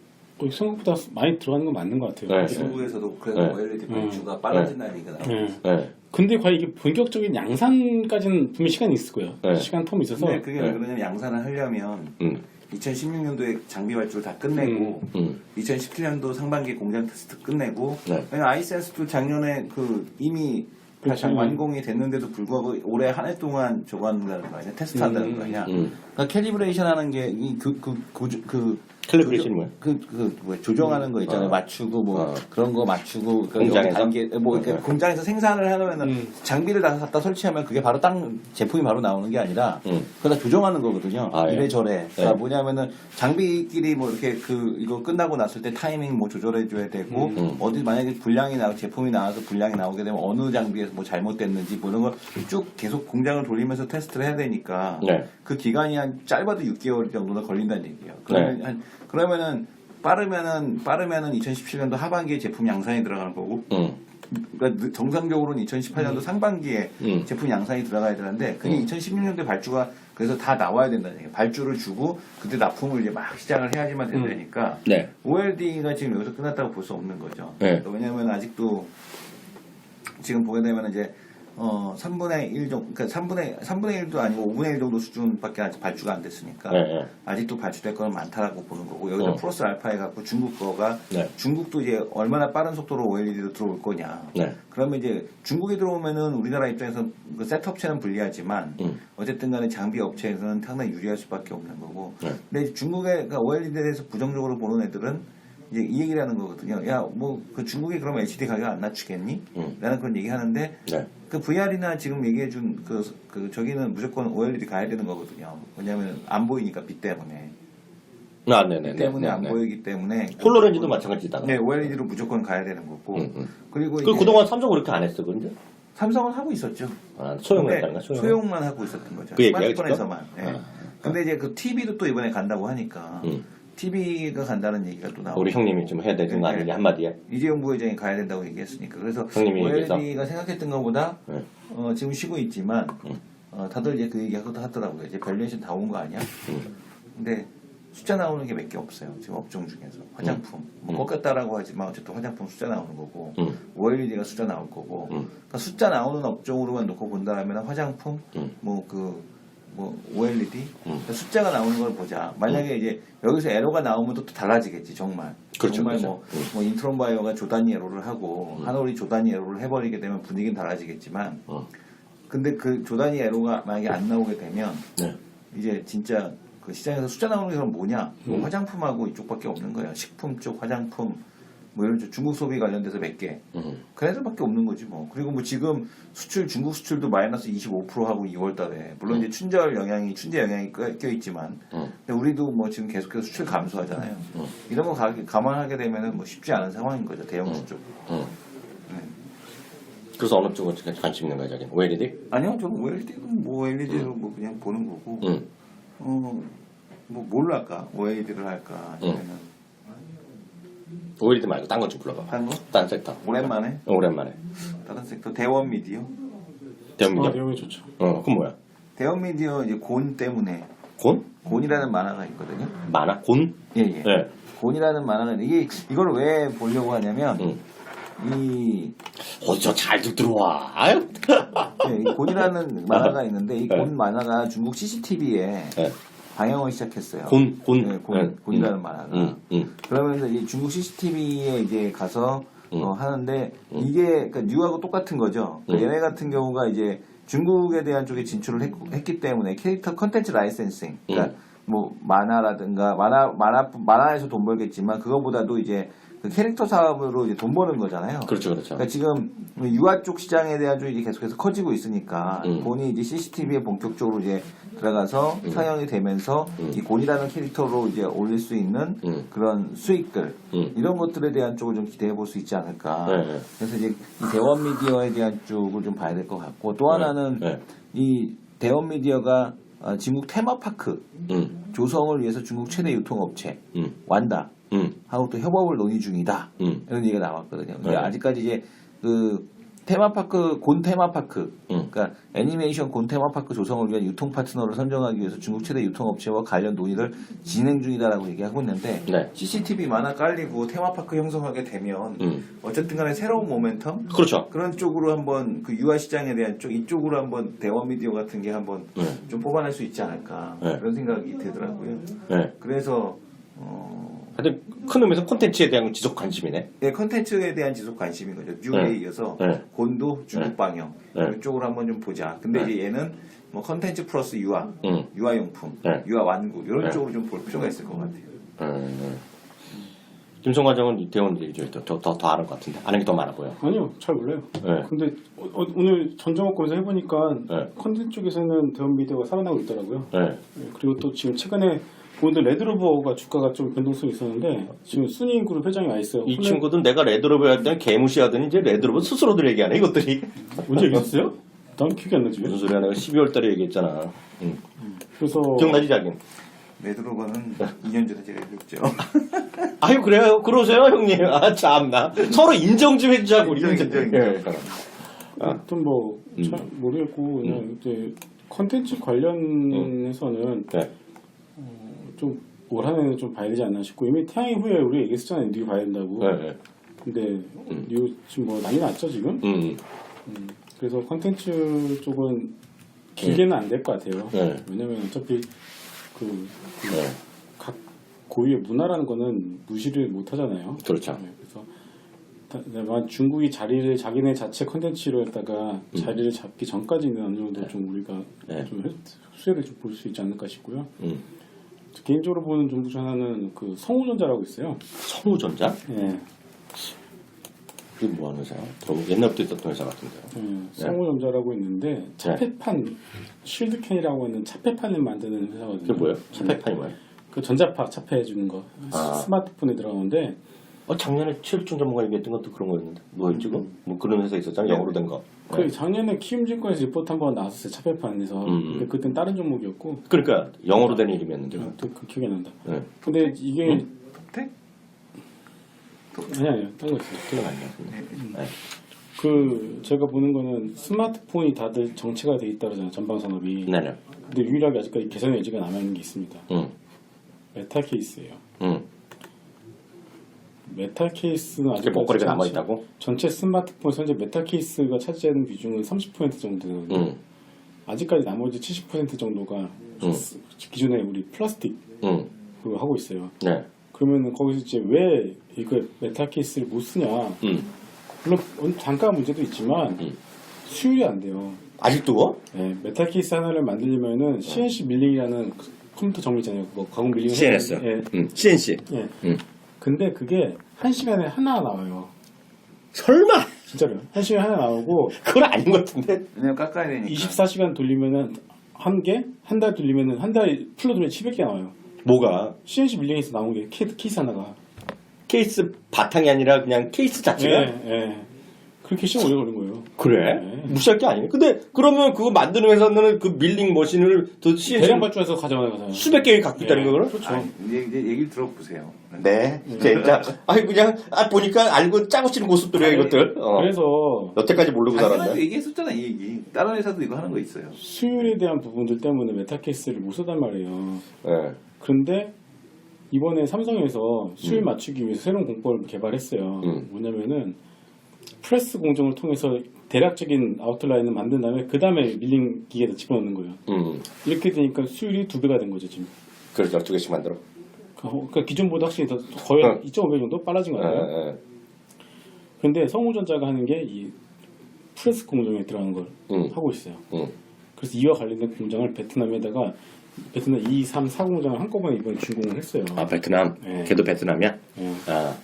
생각보다 많이 들어가는 건 맞는 것 같아요. 네. 중국에서도 그래서 OLED 발주가 빨라진다는 얘기가 나오고. 네. 근데 과연 이게 본격적인 양산까지는 분명히 시간이 있을 거예요. 네. 시간 텀이 있어서. 근데 그게 왜 그러냐면 양산을 하려면 2016년도에 장비 발주를 다 끝내고 2017년도 상반기 공장 테스트 끝내고 왜냐면 아이센스도 작년에 이미 다 완공이 됐는데도 불구하고 올해 한 해 동안 저거 한다는 거 아니야? 테스트 한다는 거 아니야? 그러니까 캘리브레이션 하는 게 캘리브레이션이 뭐야? 조정하는 거 있잖아요. 맞추고 그런 거 맞추고 공장에서? 단계 공장에서 생산을 하려면 장비를 다 갖다 설치하면 그게 바로 제품이 바로 나오는 게 아니라 그걸 다 조정하는 거거든요. 이래저래. 그러니까 뭐냐면은 장비끼리 뭐 이렇게 이거 끝나고 났을 때 타이밍 뭐 조절해 줘야 되고 어디 만약에 제품이 나와서 불량이 나오게 되면 어느 장비에서 뭐 잘못됐는지 뭐 이런 걸 쭉 계속 공장을 돌리면서 테스트를 해야 되니까 그 기간이 한 짧아도 6개월 정도는 걸린다는 얘기예요. 그러면은 빠르면은 2017년도 하반기에 제품 양산이 들어가는 거고 그러니까 정상적으로는 2018년도 상반기에 제품 양산이 들어가야 되는데 그게 2016년도에 발주가 그래서 다 나와야 된다는 얘기예요. 발주를 주고 그때 납품을 이제 막 시작을 해야지만 된다니까 OLED가 지금 여기서 끝났다고 볼 수 없는 거죠. 왜냐하면 아직도 지금 보게 되면 이제 3분의 1 정도, 그러니까 3분의 1도 아니고 5분의 1 정도 수준밖에 아직 발주가 안 됐으니까 아직도 발주될 거는 많다라고 보는 거고 여기서 플러스 알파 해갖고 중국 거가 중국도 이제 얼마나 빠른 속도로 OLED로 들어올 거냐. 그러면 이제 중국에 들어오면은 우리나라 입장에서 그 세트 업체는 불리하지만 어쨌든 간에 장비 업체에서는 상당히 유리할 수밖에 없는 거고. 근데 중국의 그러니까 OLED에 대해서 부정적으로 보는 애들은 이제 이 얘기를 하는 거거든요. 야, 뭐, 중국이 그러면 LCD 가격 안 낮추겠니? 라는 그런 얘기 하는데, 그 VR이나 지금 얘기해준 저기는 무조건 OLED 가야 되는 거거든요. 왜냐면 안 보이니까 빛 때문에. 빛 때문에 안 보이기 때문에. 홀로렌즈도 마찬가지다. 네, OLED로 무조건 가야 되는 거고. 그리고 그동안 삼성은 그렇게 안 했어, 근데? 삼성은 하고 있었죠. 소형만 했다는 거야? 소형만 하고 있었던 거죠. 그 스마트폰에서만. 근데 이제 그 TV도 또 이번에 간다고 하니까. TV가 간다는 얘기가 또 나오고 우리 형님이 좀 해야 되는 거 아니냐 한마디야? 이재용 부회장이 가야 된다고 얘기했으니까 그래서 OLED가 생각했던 것보다 지금 쉬고 있지만 다들 이제 그 얘기하고도 하더라고요. 이제 밸류에이션 다 온 거 아니야? 근데 숫자 나오는 게 몇 개 없어요. 지금 업종 중에서 화장품 뭐 꺾였다라고 하지만 어쨌든 화장품 숫자 나오는 거고 OLED가 숫자 나올 거고 그러니까 숫자 나오는 업종으로만 놓고 본다면 화장품 뭐 OLED 그러니까 숫자가 나오는 걸 보자. 만약에 이제 여기서 에러가 나오면 또 달라지겠지 정말. 그렇죠, 정말 그렇죠. 뭐 인트론 바이오가 조단위 에러를 하고 하노리 조단위 에러를 해버리게 되면 분위기는 달라지겠지만. 근데 그 조단위 에러가 만약에 안 나오게 되면 이제 진짜 그 시장에서 숫자 나오는 게 그럼 뭐냐? 뭐 화장품하고 이쪽밖에 없는 거예요. 식품 쪽 화장품. 뭐 예를 들어 중국 소비 관련돼서 몇 개. 그네들밖에 없는 거지 뭐. 그리고 뭐 지금 중국 수출도 마이너스 25% 하고 2월 달에. 물론 이제 춘제 영향이 껴있지만. 근데 우리도 뭐 지금 계속해서 수출 감소하잖아요. 이런 거 감안하게 되면은 뭐 쉽지 않은 상황인 거죠. 대형 수출. 그래서 어느 쪽은 관심 있는 거야, 자기는? OLED? 아니요, 좀 OLED는 뭐 OLED로 뭐 그냥 보는 거고. 뭐 뭘로 할까? OLED를 할까? 아니면은. OLED 말고 딴 거 좀 불러봐. 딴 거? 딴 섹터. 오랜만에? 오랜만에. 다른 섹터 대원 미디어. 대형 미디어? 내용이 좋죠. 그건 뭐야? 대원 미디어 이제 곤 때문에. 곤? 곤이라는 만화가 있거든요. 만화? 곤? 예. 네. 곤이라는 만화가 이걸 왜 보려고 하냐면 어디서 잘도 들어와. 아유. 이 곤이라는 만화가 있는데 이 곤 만화가 중국 CCTV에 방영을 시작했어요. 곤이라는 만화가. 그러면서 이제 중국 CCTV에 이제 가서 하는데 이게 그러니까 뉴하고 똑같은 거죠. 그러니까 얘네 같은 경우가 이제 중국에 대한 쪽에 진출을 했기 때문에 캐릭터 컨텐츠 라이센싱. 그러니까 뭐 만화라든가 만화에서 돈 벌겠지만 그거보다도 이제 그 캐릭터 사업으로 이제 돈 버는 거잖아요. 그렇죠, 그렇죠. 그러니까 지금 유아 쪽 시장에 대한 쪽이 이제 계속해서 커지고 있으니까 곤이 이제 CCTV에 본격적으로 이제 들어가서 상영이 되면서 이 곤이라는 캐릭터로 이제 올릴 수 있는 그런 수익들 이런 것들에 대한 쪽을 좀 기대해 볼 수 있지 않을까. 네. 그래서 이제 이 대원 미디어에 대한 쪽을 좀 봐야 될 것 같고 또 하나는 네. 이 대원 미디어가 중국 테마파크 조성을 위해서 중국 최대 유통업체 완다 하고 또 협업을 논의 중이다 이런 얘기가 나왔거든요. 근데 네. 아직까지 이제 그 테마파크 곤 테마파크 그러니까 애니메이션 곤 테마파크 조성을 위한 유통 파트너를 선정하기 위해서 중국 최대 유통업체와 관련 논의를 진행 중이다라고 얘기하고 있는데 네. CCTV 만화 깔리고 테마파크 형성하게 되면 어쨌든 간에 새로운 모멘텀 그렇죠. 그런 쪽으로 한번 그 유아 시장에 대한 쪽 이쪽으로 한번 대원 미디어 같은 게 한번 좀 뽑아낼 수 있지 않을까 네. 그런 생각이 들더라고요. 네. 그래서 하여튼 큰 의미에서 콘텐츠에 대한 지속 관심이네. 예, 컨텐츠에 대한 지속 관심인 거죠. 뉴에 네. 이어서 네. 곤도 중국 네. 방영 네. 이쪽으로 한번 좀 보자. 근데 네. 이제 얘는 뭐 컨텐츠 플러스 유아, 유아용품, 네. 유아 완구 이런 네. 쪽으로 좀 볼 필요가 있을 것 같아요. 김성 과장은 이태원 얘기 더 아는 것 같은데 아는 게 더 많아 보여. 아니요, 잘 몰라요. 네. 근데 오늘 전정업 검사 해보니까 네. 컨텐츠 쪽에서는 대원 미디어가 살아나고 있더라고요. 네. 네, 그리고 또 지금 최근에 오늘 레드로버가 주가가 좀 변동성이 있었는데 지금 순이인그룹 회장이 와 있어요. 이 친구들 내가 레드로버 할 때는 개무시하더니 이제 레드로버 스스로들 얘기하네 이것들이. 언제 얘기했어요? 난 기억이 안 나지. 무슨 소리야 내가 12월 달에 얘기했잖아. 그래서 기억나지 자긴? 레드로버는 2년 전에 제가 얘기했죠. 아유 그래요? 그러세요 형님? 아 참나. 서로 인정 좀 해주자고 우리 인정. 예. 하여튼 뭐 잘 모르겠고 그냥 이제 컨텐츠 관련해서는 네. 좀 올 한 해는 좀 봐야 되지 않나 싶고 이미 태양의 후예 우리 얘기했었잖아요. 뉴 봐야 된다고. 네. 근데 뉴 지금 뭐 난리 났죠 지금. 그래서 컨텐츠 쪽은 길게는 안 될 것 같아요. 네. 왜냐면 어차피 네. 각 고유의 문화라는 거는 무시를 못 하잖아요. 그렇죠. 네, 그래서 다만 중국이 자기네 자체 컨텐츠로 했다가 자리를 잡기 전까지는 어느 정도 좀 우리가 네. 좀 수혜를 좀 볼 수 있지 않을까 싶고요. 개인적으로 보는 정부 중 하나는 그 성우전자라고 있어요. 성우전자? 네. 그게 뭐 하는 회사야? 옛날부터 있었던 회사 같은데요. 네, 성우전자라고 있는데 차폐판 쉴드캔이라고 하는 차폐판을 만드는 회사거든요. 그게 뭐예요? 차폐판이 뭐예요? 그 전자파 차폐해 주는 거 아. 스마트폰에 들어가는데 작년에 최일중 전문가 얘기했던 것도 그런 거였는데 뭐였지? 뭐 그런 회사 있었잖아 영어로 된 거. 그 작년에 키움증권에서 리포트 한번 나왔었어요. 차폐판에서. 근데 그땐 다른 종목이었고. 그러니까 영어로 된 이름이었는데. 그 기억이 안 난다. 네. 근데 이게 네? 아니요, 딴 거 있어요. 기억 안 나. 네. 그 제가 보는 거는 스마트폰이 다들 정체가 돼 있다 그러잖아요. 전방 산업이. 네네. 근데 유일하게 아직까지 개선의 여지가 남아 있는 게 있습니다. 메탈 케이스예요. 메탈 케이스는 이게 아직까지 목걸이가 남아 있다고? 전체 스마트폰 현재 메탈 케이스가 차지하는 비중은 30% 정도 되거든요. 아직까지 나머지 70% 정도가 기존에 우리 플라스틱 그거 하고 있어요. 네. 그러면 거기서 이제 왜 이거 메탈 케이스를 못 쓰냐? 물론 단가 문제도 있지만 수율이 안 돼요. 아직도? 네, 메탈 케이스 하나를 만들려면은 CNC 밀링이라는 컴퓨터 정리 있잖아요. 뭐 가공 밀링 CNS. CNC. 예. 근데 그게 1시간에 하나 나와요. 설마? 진짜로요. 1시간에 하나 나오고 그건 아닌 것 같은데. 왜냐면 깎아야 되니까. 24시간 돌리면은 한 개, 한 달 돌리면은 한 달 풀로 돌리면 700개 나와요. 뭐가? CNC 밀링에서 나온 게 케이스 하나가. 케이스 바탕이 아니라 그냥 케이스 자체가? 예. 그렇게 시간 오래 걸린 거예요. 그래? 네. 무시할 게 아니네. 근데 그러면 그거 만드는 회사는 그 밀링 머신을 또 CNC 대량 발주해서 가져가잖아요. 수백 개를 갖고 있다는 거를? 그렇죠. 이제 얘기를 들어보세요. 네. 진짜. 아니 그냥 보니까 알고 짜고 치는 고수들이야 이것들. 그래서 여태까지 모르고 당연하게 살았네. 얘기했었잖아 이 얘기. 다른 회사도 이거 하는 거 있어요. 수율에 대한 부분들 때문에 메탈 케이스를 못 쓰단 말이에요. 네. 그런데 이번에 삼성에서 수율 맞추기 위해서 새로운 공법을 개발했어요. 뭐냐면은 프레스 공정을 통해서 대략적인 아웃라인을 만든 다음에 그 다음에 밀링 기계에다 집어넣는 거예요. 이렇게 되니까 수율이 2배가 된 거죠 지금. 그래서 2개씩 만들어. 그러니까 기존보다 확실히 더 거의 2.5배 정도 빨라진 것 같아요. 그런데 성우전자가 하는 게 이 프레스 공정에 들어가는 걸 하고 있어요. 그래서 이와 관련된 공장을 베트남에다가 베트남 2, 3, 4 공장을 한꺼번에 이번에 준공을 했어요. 아 베트남? 네. 걔도 베트남이야? 네. 아,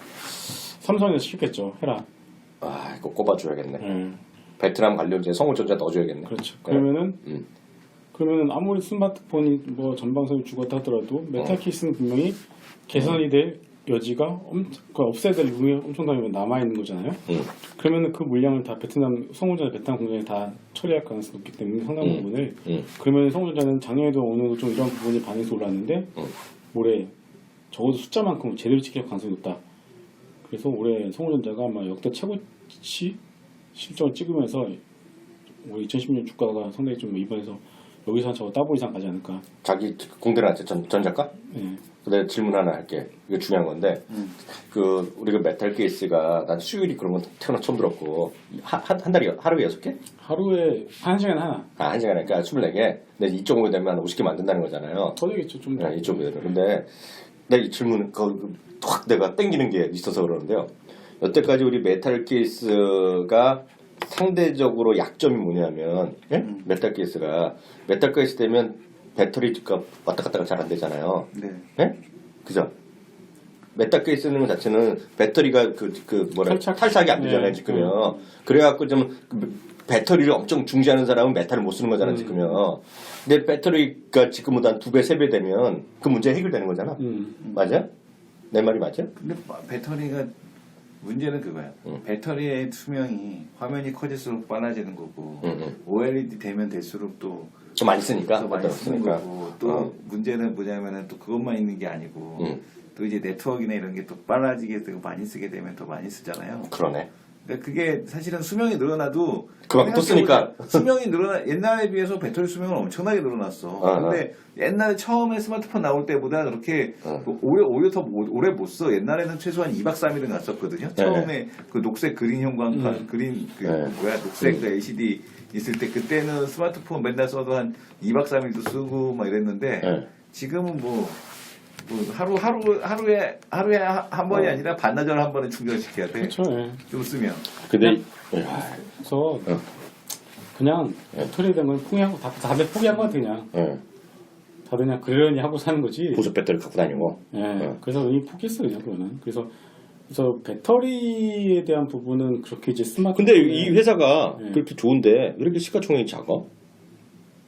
삼성에서 시켰겠죠. 해라. 아 이거 꼽아줘야겠네. 네. 베트남 관련된 성우전자 넣어줘야겠네. 그렇죠. 네. 그러면은 아무리 스마트폰이 뭐 전방선이 죽었다 하더라도 메탈 케이스는 분명히 개선이 될 여지가 없애야 될 부분이 엄청나게 남아 있는 거잖아요. 그러면은 그 물량을 다 베트남 성우전자 베트남 공장에 다 처리할 가능성이 높기 때문에 상당 부분을 그러면 성우전자는 작년에도 어느 정도 좀 이런 부분이 반에서 올랐는데 올해 적어도 숫자만큼 제대로 지킬 가능성이 높다. 그래서 올해 성우전자가 아마 역대 최고치 실적을 찍으면서 우리 2010년 주가가 상당히 좀 이번에서 여기서 한 저거 따보 이상 가지 않을까. 자기 공대한테 전작가? 네. 근데 질문 하나 할게. 이게 중요한 건데, 그 우리가 메탈 케이스가 난 수율이 그런 건 태어나 처음 들었고 한 달에 하루에 6개? 하루에 1시간에 하나. 아, 1시간에 그러니까 24개. 근데 이쪽으로 되면 한 50개 만든다는 거잖아요. 더 되겠죠 좀. 네, 이쪽으로. 근데 내가 이 질문 확 내가 땡기는 게 있어서 그러는데요. 여태까지 우리 메탈 케이스가 상대적으로 약점이 뭐냐면 메탈 케이스 되면 배터리가 왔다 갔다가 잘 안 되잖아요. 네. 네? 그죠? 메탈 케이스 쓰는 것 자체는 배터리가 탈착이 안 되잖아요, 지금요. 그래갖고 좀 배터리를 엄청 중시하는 사람은 메탈을 못 쓰는 거잖아요, 지금요. 근데 배터리가 지금보다 한 2배, 3배 되면 그 문제 해결되는 거잖아. 맞아? 내 말이 맞아? 근데 배터리가 문제는 그거야. 배터리의 수명이 화면이 커질수록 빨라지는 거고 OLED 되면 될수록 또 좀 많이 쓰니까. 더 많이 쓰는 쓰니까. 거고 또 문제는 뭐냐면은 또 그것만 있는 게 아니고 또 이제 네트워크나 이런 게 또 빨라지게 되고 많이 쓰게 되면 더 많이 쓰잖아요. 그러네. 그러니까 그게 사실은 수명이 늘어나도 그만큼 또 쓰니까. 수명이 옛날에 비해서 배터리 수명은 엄청나게 늘어났어. 근데 옛날에 처음에 스마트폰 나올 때보다 그렇게 오히려 더 오래 못 써. 옛날에는 최소한 2박 3일은 갔었거든요. 처음에 그 녹색 그린 형광 그린 녹색 그 LCD 있을 때 그때는 스마트폰 맨날 써도 한 2박 3일도 쓰고 막 이랬는데 지금은 뭐 하루에 한 번이 아니라 반나절 한 번은 충전시켜야 돼. 그렇죠. 예. 좀 쓰면. 근데 그래서 그냥 배터리에 대한 건 포기하고 다들 포기한 것 같아 그냥. 다들 그냥 그러려니 하고 사는 거지. 보조 배터리 갖고 다니고. 그래서 이미 포기했어 그냥 그거는. 그래서 배터리에 대한 부분은 그렇게 이제 스마트. 근데 이 회사가 그렇게 좋은데 왜 이렇게 시가총액이 작아?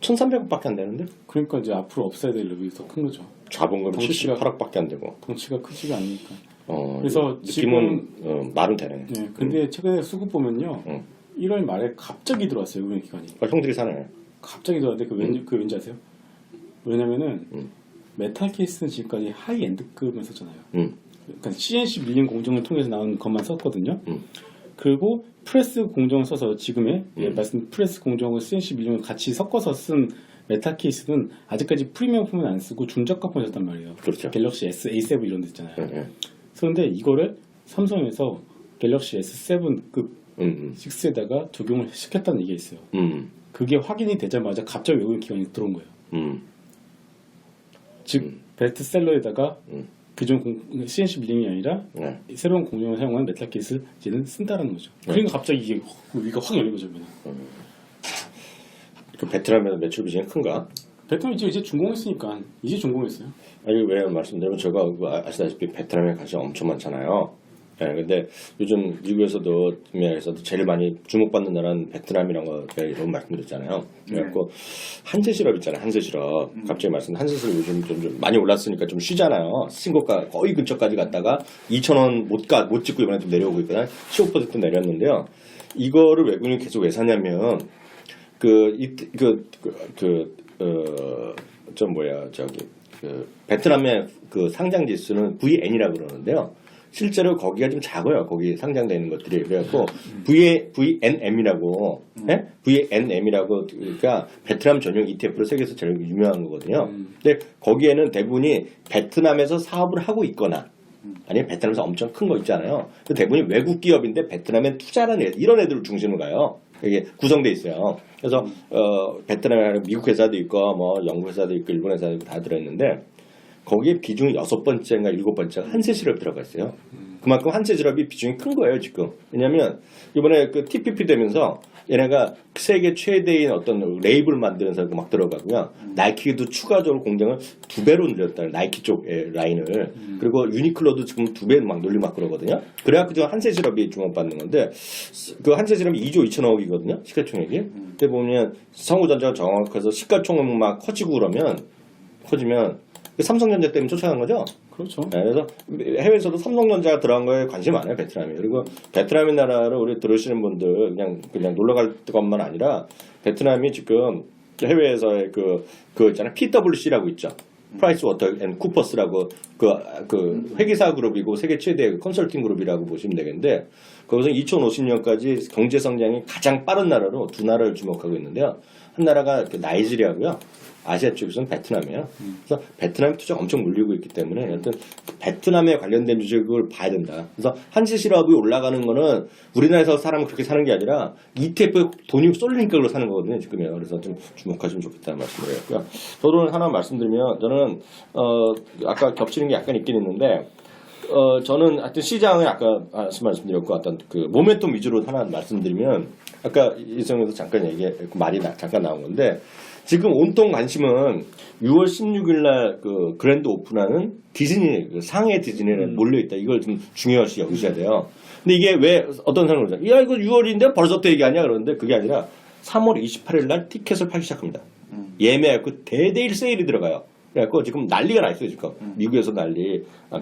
1,300억밖에 안 되는데? 그러니까 이제 앞으로 없어야 될 력이 더 큰 거죠. 자본금 덩치가- 78억밖에 안 되고. 덩치가 크지가 않으니까. 그래서 느낌은 말은 되네. 근데 최근에 수급 보면요. 1월 말에 갑자기 들어왔어요 금융 기관이. 형들이 사네. 갑자기 들어왔는데 그 왠지 아세요? 왜냐면은 메탈 케이스는 지금까지 하이 엔드급을 썼잖아요. 그러니까 CNC 밀링 공정을 통해서 나온 것만 썼거든요. 그리고 프레스 공정을 써서 지금의 말씀 프레스 공정을 CNC 밀링을 같이 섞어서 쓴 메탈 케이스는 아직까지 프리미엄 폰은 안 쓰고 중저가 폰을 썼단 말이에요. 그렇죠. 갤럭시 A7 이런 데 있잖아요. 그런데 이거를 삼성에서 갤럭시 S7급 6에다가 적용을 시켰다는 얘기가 있어요. 그게 확인이 되자마자 갑자기 외국인 기관이 들어온 거예요. 즉 베스트셀러에다가 기존 CNC 밀링이 아니라 새로운 공정을 사용한 메탈 케이스를 이제는 쓴다라는 거죠. 그러니까 갑자기 이게 위가 확 열린 거죠. 그 베트남에서 매출 비중이 큰가? 베트남 이제 준공했으니까 이제 준공했어요. 아니 왜 말씀드리면 제가 아시다시피 베트남에 관심 엄청 많잖아요. 근데 요즘 미국에서도 제일 많이 주목받는 나라는 베트남이라는 거 제가 이런 말씀드렸잖아요. 그래갖고 한세실업 있잖아요. 한세실업 갑자기 한세실업 요즘 좀 많이 올랐으니까 좀 쉬잖아요. 신고가 거의 근처까지 갔다가 2,000원 못 찍고 이번에 좀 내려오고 있거든요. 15% 내렸는데요. 이거를 외국인이 계속 왜 사냐면 베트남의 그 상장 지수는 VN이라고 그러는데요. 실제로 거기가 좀 작아요. 거기 상장되는 것들이. 그래갖고 VNM이라고 VNM이라고 그러니까 베트남 전용 ETF로 세계에서 제일 유명한 거거든요. 근데 거기에는 대부분이 베트남에서 사업을 하고 있거나 아니면 베트남에서 엄청 큰 거 있잖아요. 대부분이 외국 기업인데 베트남에 투자하는 이런 애들을 중심으로 가요. 이게 구성돼 있어요. 그래서 베트남에 미국 회사도 있고 뭐 영국 회사도 있고 일본 회사도 있고 다 들어있는데 거기에 비중이 6번째인가 7번째가 한세실업이 들어가 있어요. 그만큼 한세실업이 비중이 큰 거예요 지금. 왜냐하면 이번에 그 TPP 되면서 얘네가 세계 최대인 어떤 레이블 만드는 사람도 막 들어가고요. 나이키도 추가적으로 공장을 2배로 늘렸다. 나이키 쪽의 라인을. 그리고 유니클로도 지금 2배 막 늘리고 막 그러거든요. 그래갖고 지금 한세실업이 주목받는 건데 그 한세실업이 2조 2천억이거든요. 시가총액이. 근데 보면 상호전자가 정확해서 시가총액 막 커지면 삼성전자 때문에 쫓아간 거죠. 그렇죠. 네, 그래서 해외에서도 삼성전자가 들어간 거에 관심이 많아요, 베트남이. 그리고 베트남의 나라를 우리 들으시는 분들 그냥 놀러 갈 것만 아니라 베트남이 지금 해외에서의 그 있잖아요. PwC라고 있죠. 프라이스 워터 앤 쿠퍼스라고 그 회계사 그룹이고 세계 최대 컨설팅 그룹이라고 보시면 되겠는데 거기서 2050년까지 경제 성장이 가장 빠른 나라로 두 나라를 주목하고 있는데요. 한 나라가 나이지리아고요. 아시아 쪽에서는 베트남이에요. 그래서 베트남 투자가 엄청 물리고 있기 때문에 여튼 베트남에 관련된 주식을 봐야 된다. 그래서 한시실업이 올라가는 거는 우리나라에서 사람은 그렇게 사는 게 아니라 ETF 돈이 쏠리니까 그걸로 사는 거거든요. 지금요. 그래서 좀 주목하시면 좋겠다는 말씀을 드렸고요. 저도 하나 말씀드리면 저는 아까 겹치는 게 약간 있긴 있는데 저는 하여튼 시장을 아까 말씀드렸고 어떤 그 모멘텀 위주로 하나 말씀드리면 아까 이성에서 잠깐 말이 잠깐 나온 건데 지금 온통 관심은 6월 16일 날 그 그랜드 오픈하는 디즈니 상해 디즈니에 몰려 있다. 이걸 좀 중요시 여기셔야 돼요. 근데 이게 왜 어떤 사람이 그러죠? 야 이거 6월인데 벌써부터 얘기하냐 그러는데 그게 아니라 3월 28일 날 티켓을 팔기 시작합니다. 예매하고 대대일 세일이 들어가요. 그래갖고 지금 난리가 나 있어요 지금 미국에서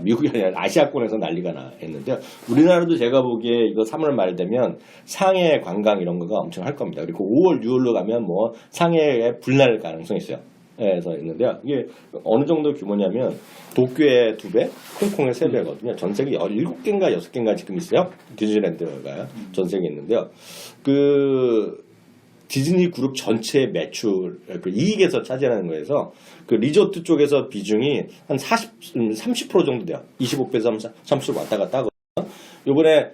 미국이 아니라 아시아권에서 난리가 나 있는데 우리나라도 제가 보기에 이거 3월 말 되면 상해 관광 이런 거가 엄청 할 겁니다. 그리고 5월 6월로 가면 뭐 상해에 불날 가능성이 있어요. 그래서 있는데요. 이게 어느 정도 규모냐면 도쿄의 2배, 홍콩의 3배거든요. 전 세계 17개인가 6개인가 지금 있어요. 디즈니랜드가 전 세계에 있는데요. 디즈니 그룹 전체 매출, 그 이익에서 차지하는 거에서 그 리조트 쪽에서 비중이 한 30% 정도 돼요. 25배에서 30% 왔다 갔다 하거든요. 요번에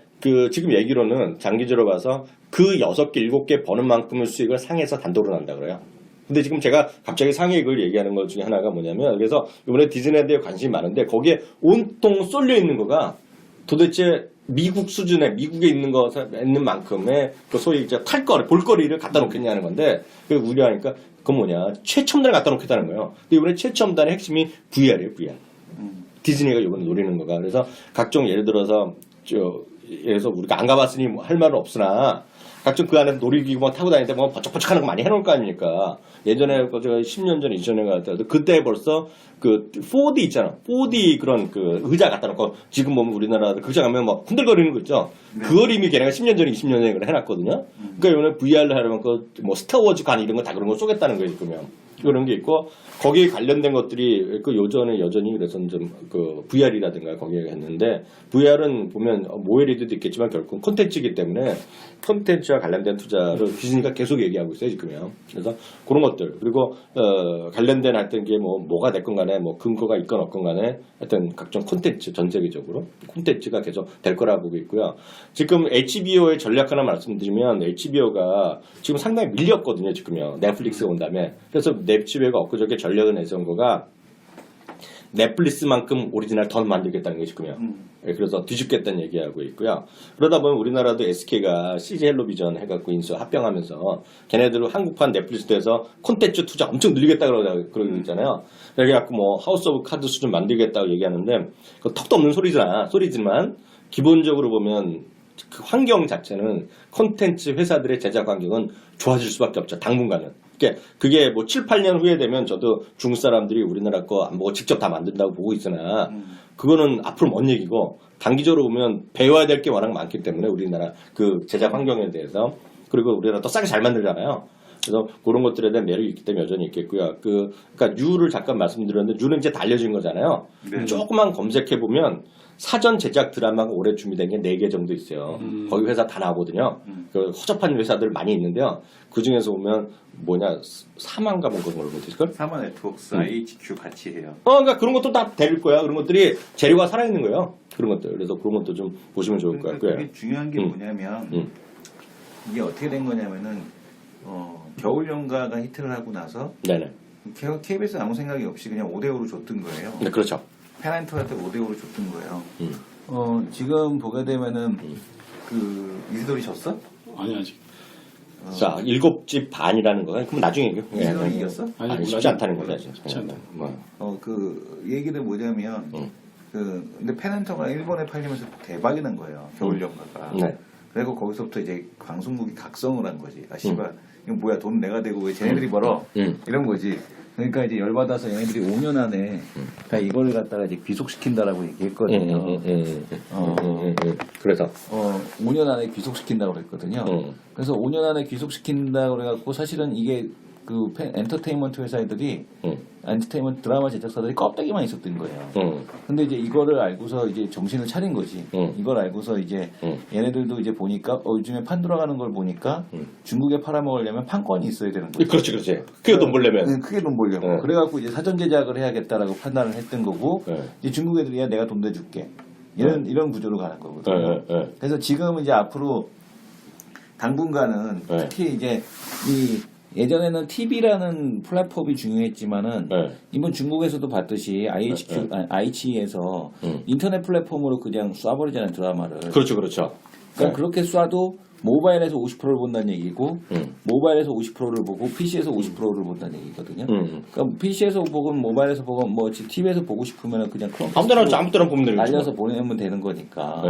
지금 얘기로는 장기적으로 봐서 그 6개, 7개 버는 만큼의 수익을 상해에서 단독으로 난다 그래요. 근데 지금 제가 갑자기 상해액을 얘기하는 것 중에 하나가 뭐냐면 그래서 이번에 디즈니랜드에 관심이 많은데 거기에 온통 쏠려 있는 거가 도대체 미국 수준의 미국에 있는 만큼의 그 소위 이제 볼거리를 갖다 놓겠냐는 건데 그 우려하니까 그건 뭐냐 최첨단을 갖다 놓겠다는 거예요. 근데 이번에 최첨단의 핵심이 VR이에요, VR. 디즈니가 이번에 노리는 거가 그래서 각종 예를 들어서 우리가 안 가봤으니 할 말은 없으나 각종 그 안에서 놀이기구만 타고 다닐 때 뭐 버쩍버쩍하는 거 많이 해놓을 거 아닙니까? 예전에 제가 10년 전 이전에 갈 때도 그때 벌써 그 4D 있잖아. 4D 그런 그 의자 갖다 놓고 지금 보면 우리나라 극장 가면 뭐 흔들거리는 거 있죠. 네. 그걸 이미 걔네가 10년 전에 20년 전에 해놨거든요. 그러니까 이번에 VR을 하려면 뭐 스타워즈 관 이런 거 다 그런 거 쏘겠다는 거예요, 지금요. 그런 게 있고 거기에 관련된 것들이 여전히 그래서 좀 VR이라든가 거기에 했는데 VR은 보면 모에리드도 있겠지만 결국 콘텐츠이기 때문에 콘텐츠와 관련된 투자를 디즈니가 계속 얘기하고 있어요 지금요. 그래서 그런 것들 그리고 관련된 하여튼 게 뭐가 됐건 간에 뭐 근거가 있건 없건 간에 하여튼 각종 콘텐츠 전 세계적으로 콘텐츠가 계속 될 거라 보고 있고요. 지금 HBO의 전략 하나 말씀드리면 HBO가 지금 상당히 밀렸거든요 지금요. 넷플릭스가 온 다음에 그래서 넷플릭스가 엊그저께 전략을 내세운 거가 넷플릭스만큼 오리지널 더 만들겠다는 게 지금요. 그래서 뒤집겠다는 얘기하고 있고요. 그러다 보면 우리나라도 SK가 CJ 헬로비전 해갖고 인수 합병하면서 걔네들은 한국판 넷플릭스에서 콘텐츠 투자 엄청 늘리겠다 그러고 있잖아요. 그래갖고 뭐 하우스 오브 카드 수준 만들겠다고 얘기하는데 그 턱도 없는 소리지만 기본적으로 보면 그 환경 자체는 콘텐츠 회사들의 제작 환경은 좋아질 수밖에 없죠. 당분간은. 그게 뭐 7, 8년 후에 되면 저도 중국 사람들이 우리나라 거 안 보고 직접 다 만든다고 보고 있으나 그거는 앞으로 먼 얘기고 단기적으로 보면 배워야 될 게 워낙 많기 때문에 우리나라 그 제작 환경에 대해서 그리고 우리나라 또 싸게 잘 만들잖아요. 그래서 그런 것들에 대한 매력이 있기 때문에 여전히 있겠고요. 그러니까 유를 잠깐 말씀드렸는데 유는 이제 다 알려진 거잖아요. 네. 조금만 검색해 보면 사전 제작 드라마가 올해 준비된 게 4개 정도 있어요. 거기 회사 다 나오거든요. 그 허접한 회사들 많이 있는데요. 그 중에서 보면 사만가 뭐 그런 걸 못했을걸? 사만 네트워크스, IHQ 같이 해요. 그러니까 그런 것도 다 데릴 거야. 그런 것들이 재료가 살아있는 거예요. 그런 것들. 그래서 그런 것도 좀 보시면 좋을 것 같고요. 그게 중요한 게 뭐냐면 이게 어떻게 된 거냐면은 겨울 연가가 히트를 하고 나서 네네. KBS 아무 생각이 없이 그냥 5대5로 줬던 거예요. 네, 그렇죠. 페나인트한테 5대5로 줬던 거예요. 지금 보게 되면은 이세돌이 졌어? 아니 아직. 자, 7집 반이라는 거는 그럼 나중에 얘기해. 이재동이 이겼어? 아니, 쉽지 않다는 거죠. 쉽지 않다. 그 얘기는 뭐냐면 근데 페넌터가 일본에 팔리면서 대박이 난 거예요. 겨울 연가가. 네. 그리고 거기서부터 이제 방송국이 각성을 한 거지. 아 씨발 이거 뭐야 돈 내가 대고 왜 쟤네들이 벌어? 이런 거지. 그러니까 이제 열받아서 얘네들이 5년 안에 다 이거를 갖다가 이제 귀속시킨다라고 얘기했거든요. 그래서 5년 안에 귀속시킨다고 그랬거든요. 그래서 5년 안에 귀속시킨다고 그래갖고 사실은 이게 그 엔터테인먼트 회사들이 엔터테인먼트 드라마 제작사들이 껍데기만 있었던 거예요. 근데 이제 이거를 알고서 이제 정신을 차린 거지. 이걸 알고서 이제 얘네들도 이제 보니까 요즘에 판 돌아가는 걸 보니까 중국에 팔아먹으려면 판권이 있어야 되는 거죠. 그렇지, 그렇지. 크게 돈 벌려면. 크게 돈 벌려고. 그래갖고 이제 사전 제작을 해야겠다라고 판단을 했던 거고 이제 중국 애들이 야 내가 돈 내줄게. 이런 구조로 가는 거거든요. 그래서 지금 이제 앞으로 당분간은 특히 이제 예전에는 TV라는 플랫폼이 중요했지만은 이번 중국에서도 봤듯이 IH에서 인터넷 플랫폼으로 그냥 쏴버리잖아요 드라마를. 그렇죠, 그렇죠. 그러니까 그렇게 쏴도 모바일에서 50%를 본다는 얘기고 모바일에서 50%를 보고 PC에서 50%를 본다는 얘기거든요. 그러니까 PC에서 보건 모바일에서 보건 뭐 TV에서 보고 싶으면 그냥 아무 데나 보면 되는 거죠. 날려서 보내면 되는 거니까.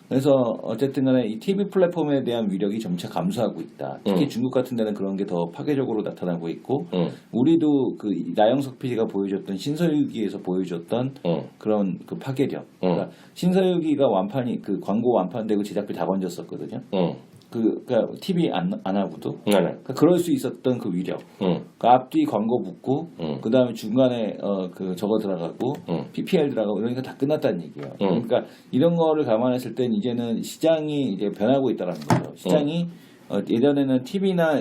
그래서 어쨌든 간에 이 TV 플랫폼에 대한 위력이 점차 감소하고 있다. 특히 중국 같은 데는 그런 게 더 파괴적으로 나타나고 있고 우리도 그 나영석 PD가 보여줬던 신서유기에서 보여줬던 그런 그 파괴력. 그러니까 신서유기가 완판이 광고 완판되고 제작비 다 건졌었거든요. 그러니까 TV 안 하고도 그러니까 그럴 수 있었던 그 위력. 그러니까 앞뒤 광고 붙고 그 다음에 중간에 저거 들어가고 PPL 들어가고 이러니까 다 끝났다는 얘기예요. 그러니까 이런 거를 감안했을 땐 이제는 시장이 이제 변하고 있다는 거죠. 시장이 예전에는 TV나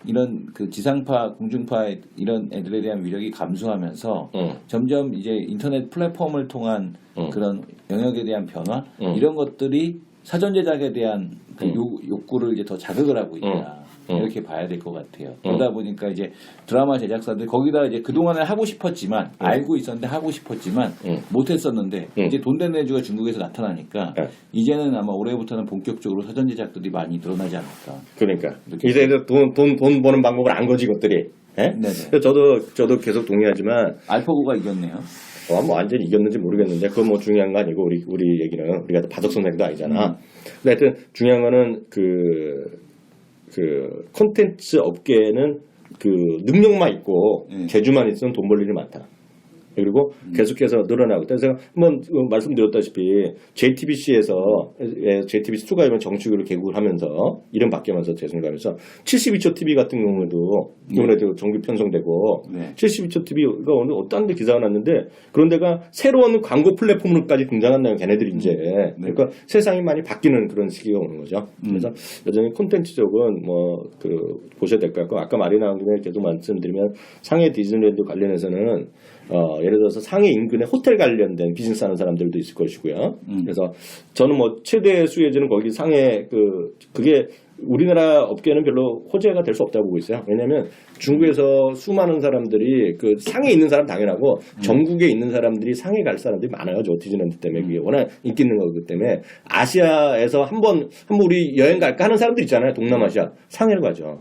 이런 그 지상파, 공중파 이런 애들에 대한 위력이 감소하면서 점점 이제 인터넷 플랫폼을 통한 그런 영역에 대한 변화 이런 것들이 사전 제작에 대한 그 욕구를 이제 더 자극을 하고 있다. 이렇게 봐야 될 것 같아요. 그러다 보니까 이제 드라마 제작사들 거기다 이제 그동안에 하고 싶었지만 알고 있었는데 하고 싶었지만 못했었는데 이제 돈 되는 애주가 중국에서 나타나니까 이제는 아마 올해부터는 본격적으로 사전 제작들이 많이 늘어나지 않을까. 그러니까 이제 돈 버는 방법을 안 거지 것들이. 네네. 저도 계속 동의하지만 알파고가 이겼네요. 뭐 완전히 이겼는지 모르겠는데 그건 뭐 중요한 거 아니고 우리 얘기는 우리가 바둑 선생도 아니잖아. 근데 하여튼 중요한 거는 그 콘텐츠 업계에는 그 능력만 있고 재주만 있으면 돈 벌 일이 많다. 그리고 계속해서 늘어나고. 그래서 한번 말씀드렸다시피 JTBC에서 JTBC 추가이면 정치국으로 개국을 하면서 이름 바뀌면서 재선을 가면서 72초 TV 같은 경우에도 이번에도 정규 편성되고 72초 TV가 오늘 어떤 데 기사가 났는데 그런 데가 새로운 광고 플랫폼으로까지 등장한다는 걔네들이 이제 그러니까 세상이 많이 바뀌는 그런 시기가 오는 거죠. 그래서 여전히 콘텐츠 쪽은 보셔야 될 것 같고 아까 말이 나온 김에 계속 말씀드리면 상해 디즈니랜드 관련해서는 예를 들어서 상해 인근에 호텔 관련된 비즈니스 하는 사람들도 있을 것이고요. 그래서 저는 뭐 최대 수혜주는 거기 상해 그게 우리나라 업계는 별로 호재가 될 수 없다고 보고 있어요. 왜냐하면 중국에서 수많은 사람들이 그 상해에 있는 사람 당연하고 전국에 있는 사람들이 상해 갈 사람들이 많아요. 저 디즈니랜드 때문에 그게 워낙 인기 있는 거기 때문에 아시아에서 한번 우리 여행 갈까 하는 사람들 있잖아요. 동남아시아 상해를 가죠.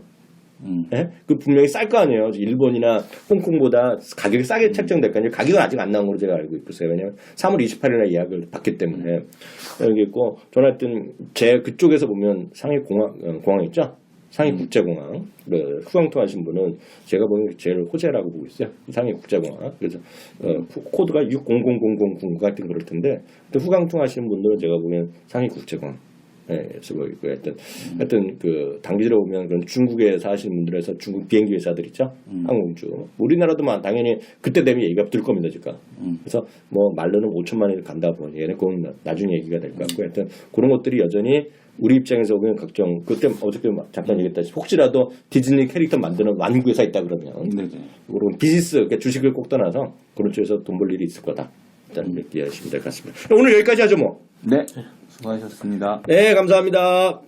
네? 그 분명히 쌀 거 아니에요. 일본이나 홍콩보다 가격이 싸게 책정될 거 아니에요. 가격은 아직 안 나온 걸로 제가 알고 있어요. 왜냐하면 3월 28일날 예약을 받기 때문에 여기 있고 저는 하여튼 그쪽에서 보면 상해 공항 있죠. 상해 국제공항 후광통하신 분은 제가 보기엔 제일 호재라고 보고 있어요. 상해 국제공항. 그래서 코드가 600009 같은 그럴 텐데 후광통하시는 분들은 제가 보면 상해 국제공항. 하여튼 그 단기적으로 보면 그런 중국에 사시는 분들에서 중국 비행기 회사들 있죠, 항공주. 우리나라도 당연히 그때 되면 얘기가 들 겁니다, 지금. 그래서 뭐 말로는 5천만 원이 간다 보니 얘네 그건 나중에 얘기가 될 것 같고, 하여튼 그런 것들이 여전히 우리 입장에서 보면 각종 그때 어저께 잠깐 얘기했다시피 혹시라도 디즈니 캐릭터 만드는 완구 회사 있다 그러면 그런 비즈니스 그러니까 주식을 꼭 떠나서 그런 쪽에서 돈 벌 일이 있을 거다. 일단 이렇게 이해하시면 될 것 같습니다. 오늘 여기까지 하죠, 뭐. 네, 수고하셨습니다. 네, 감사합니다.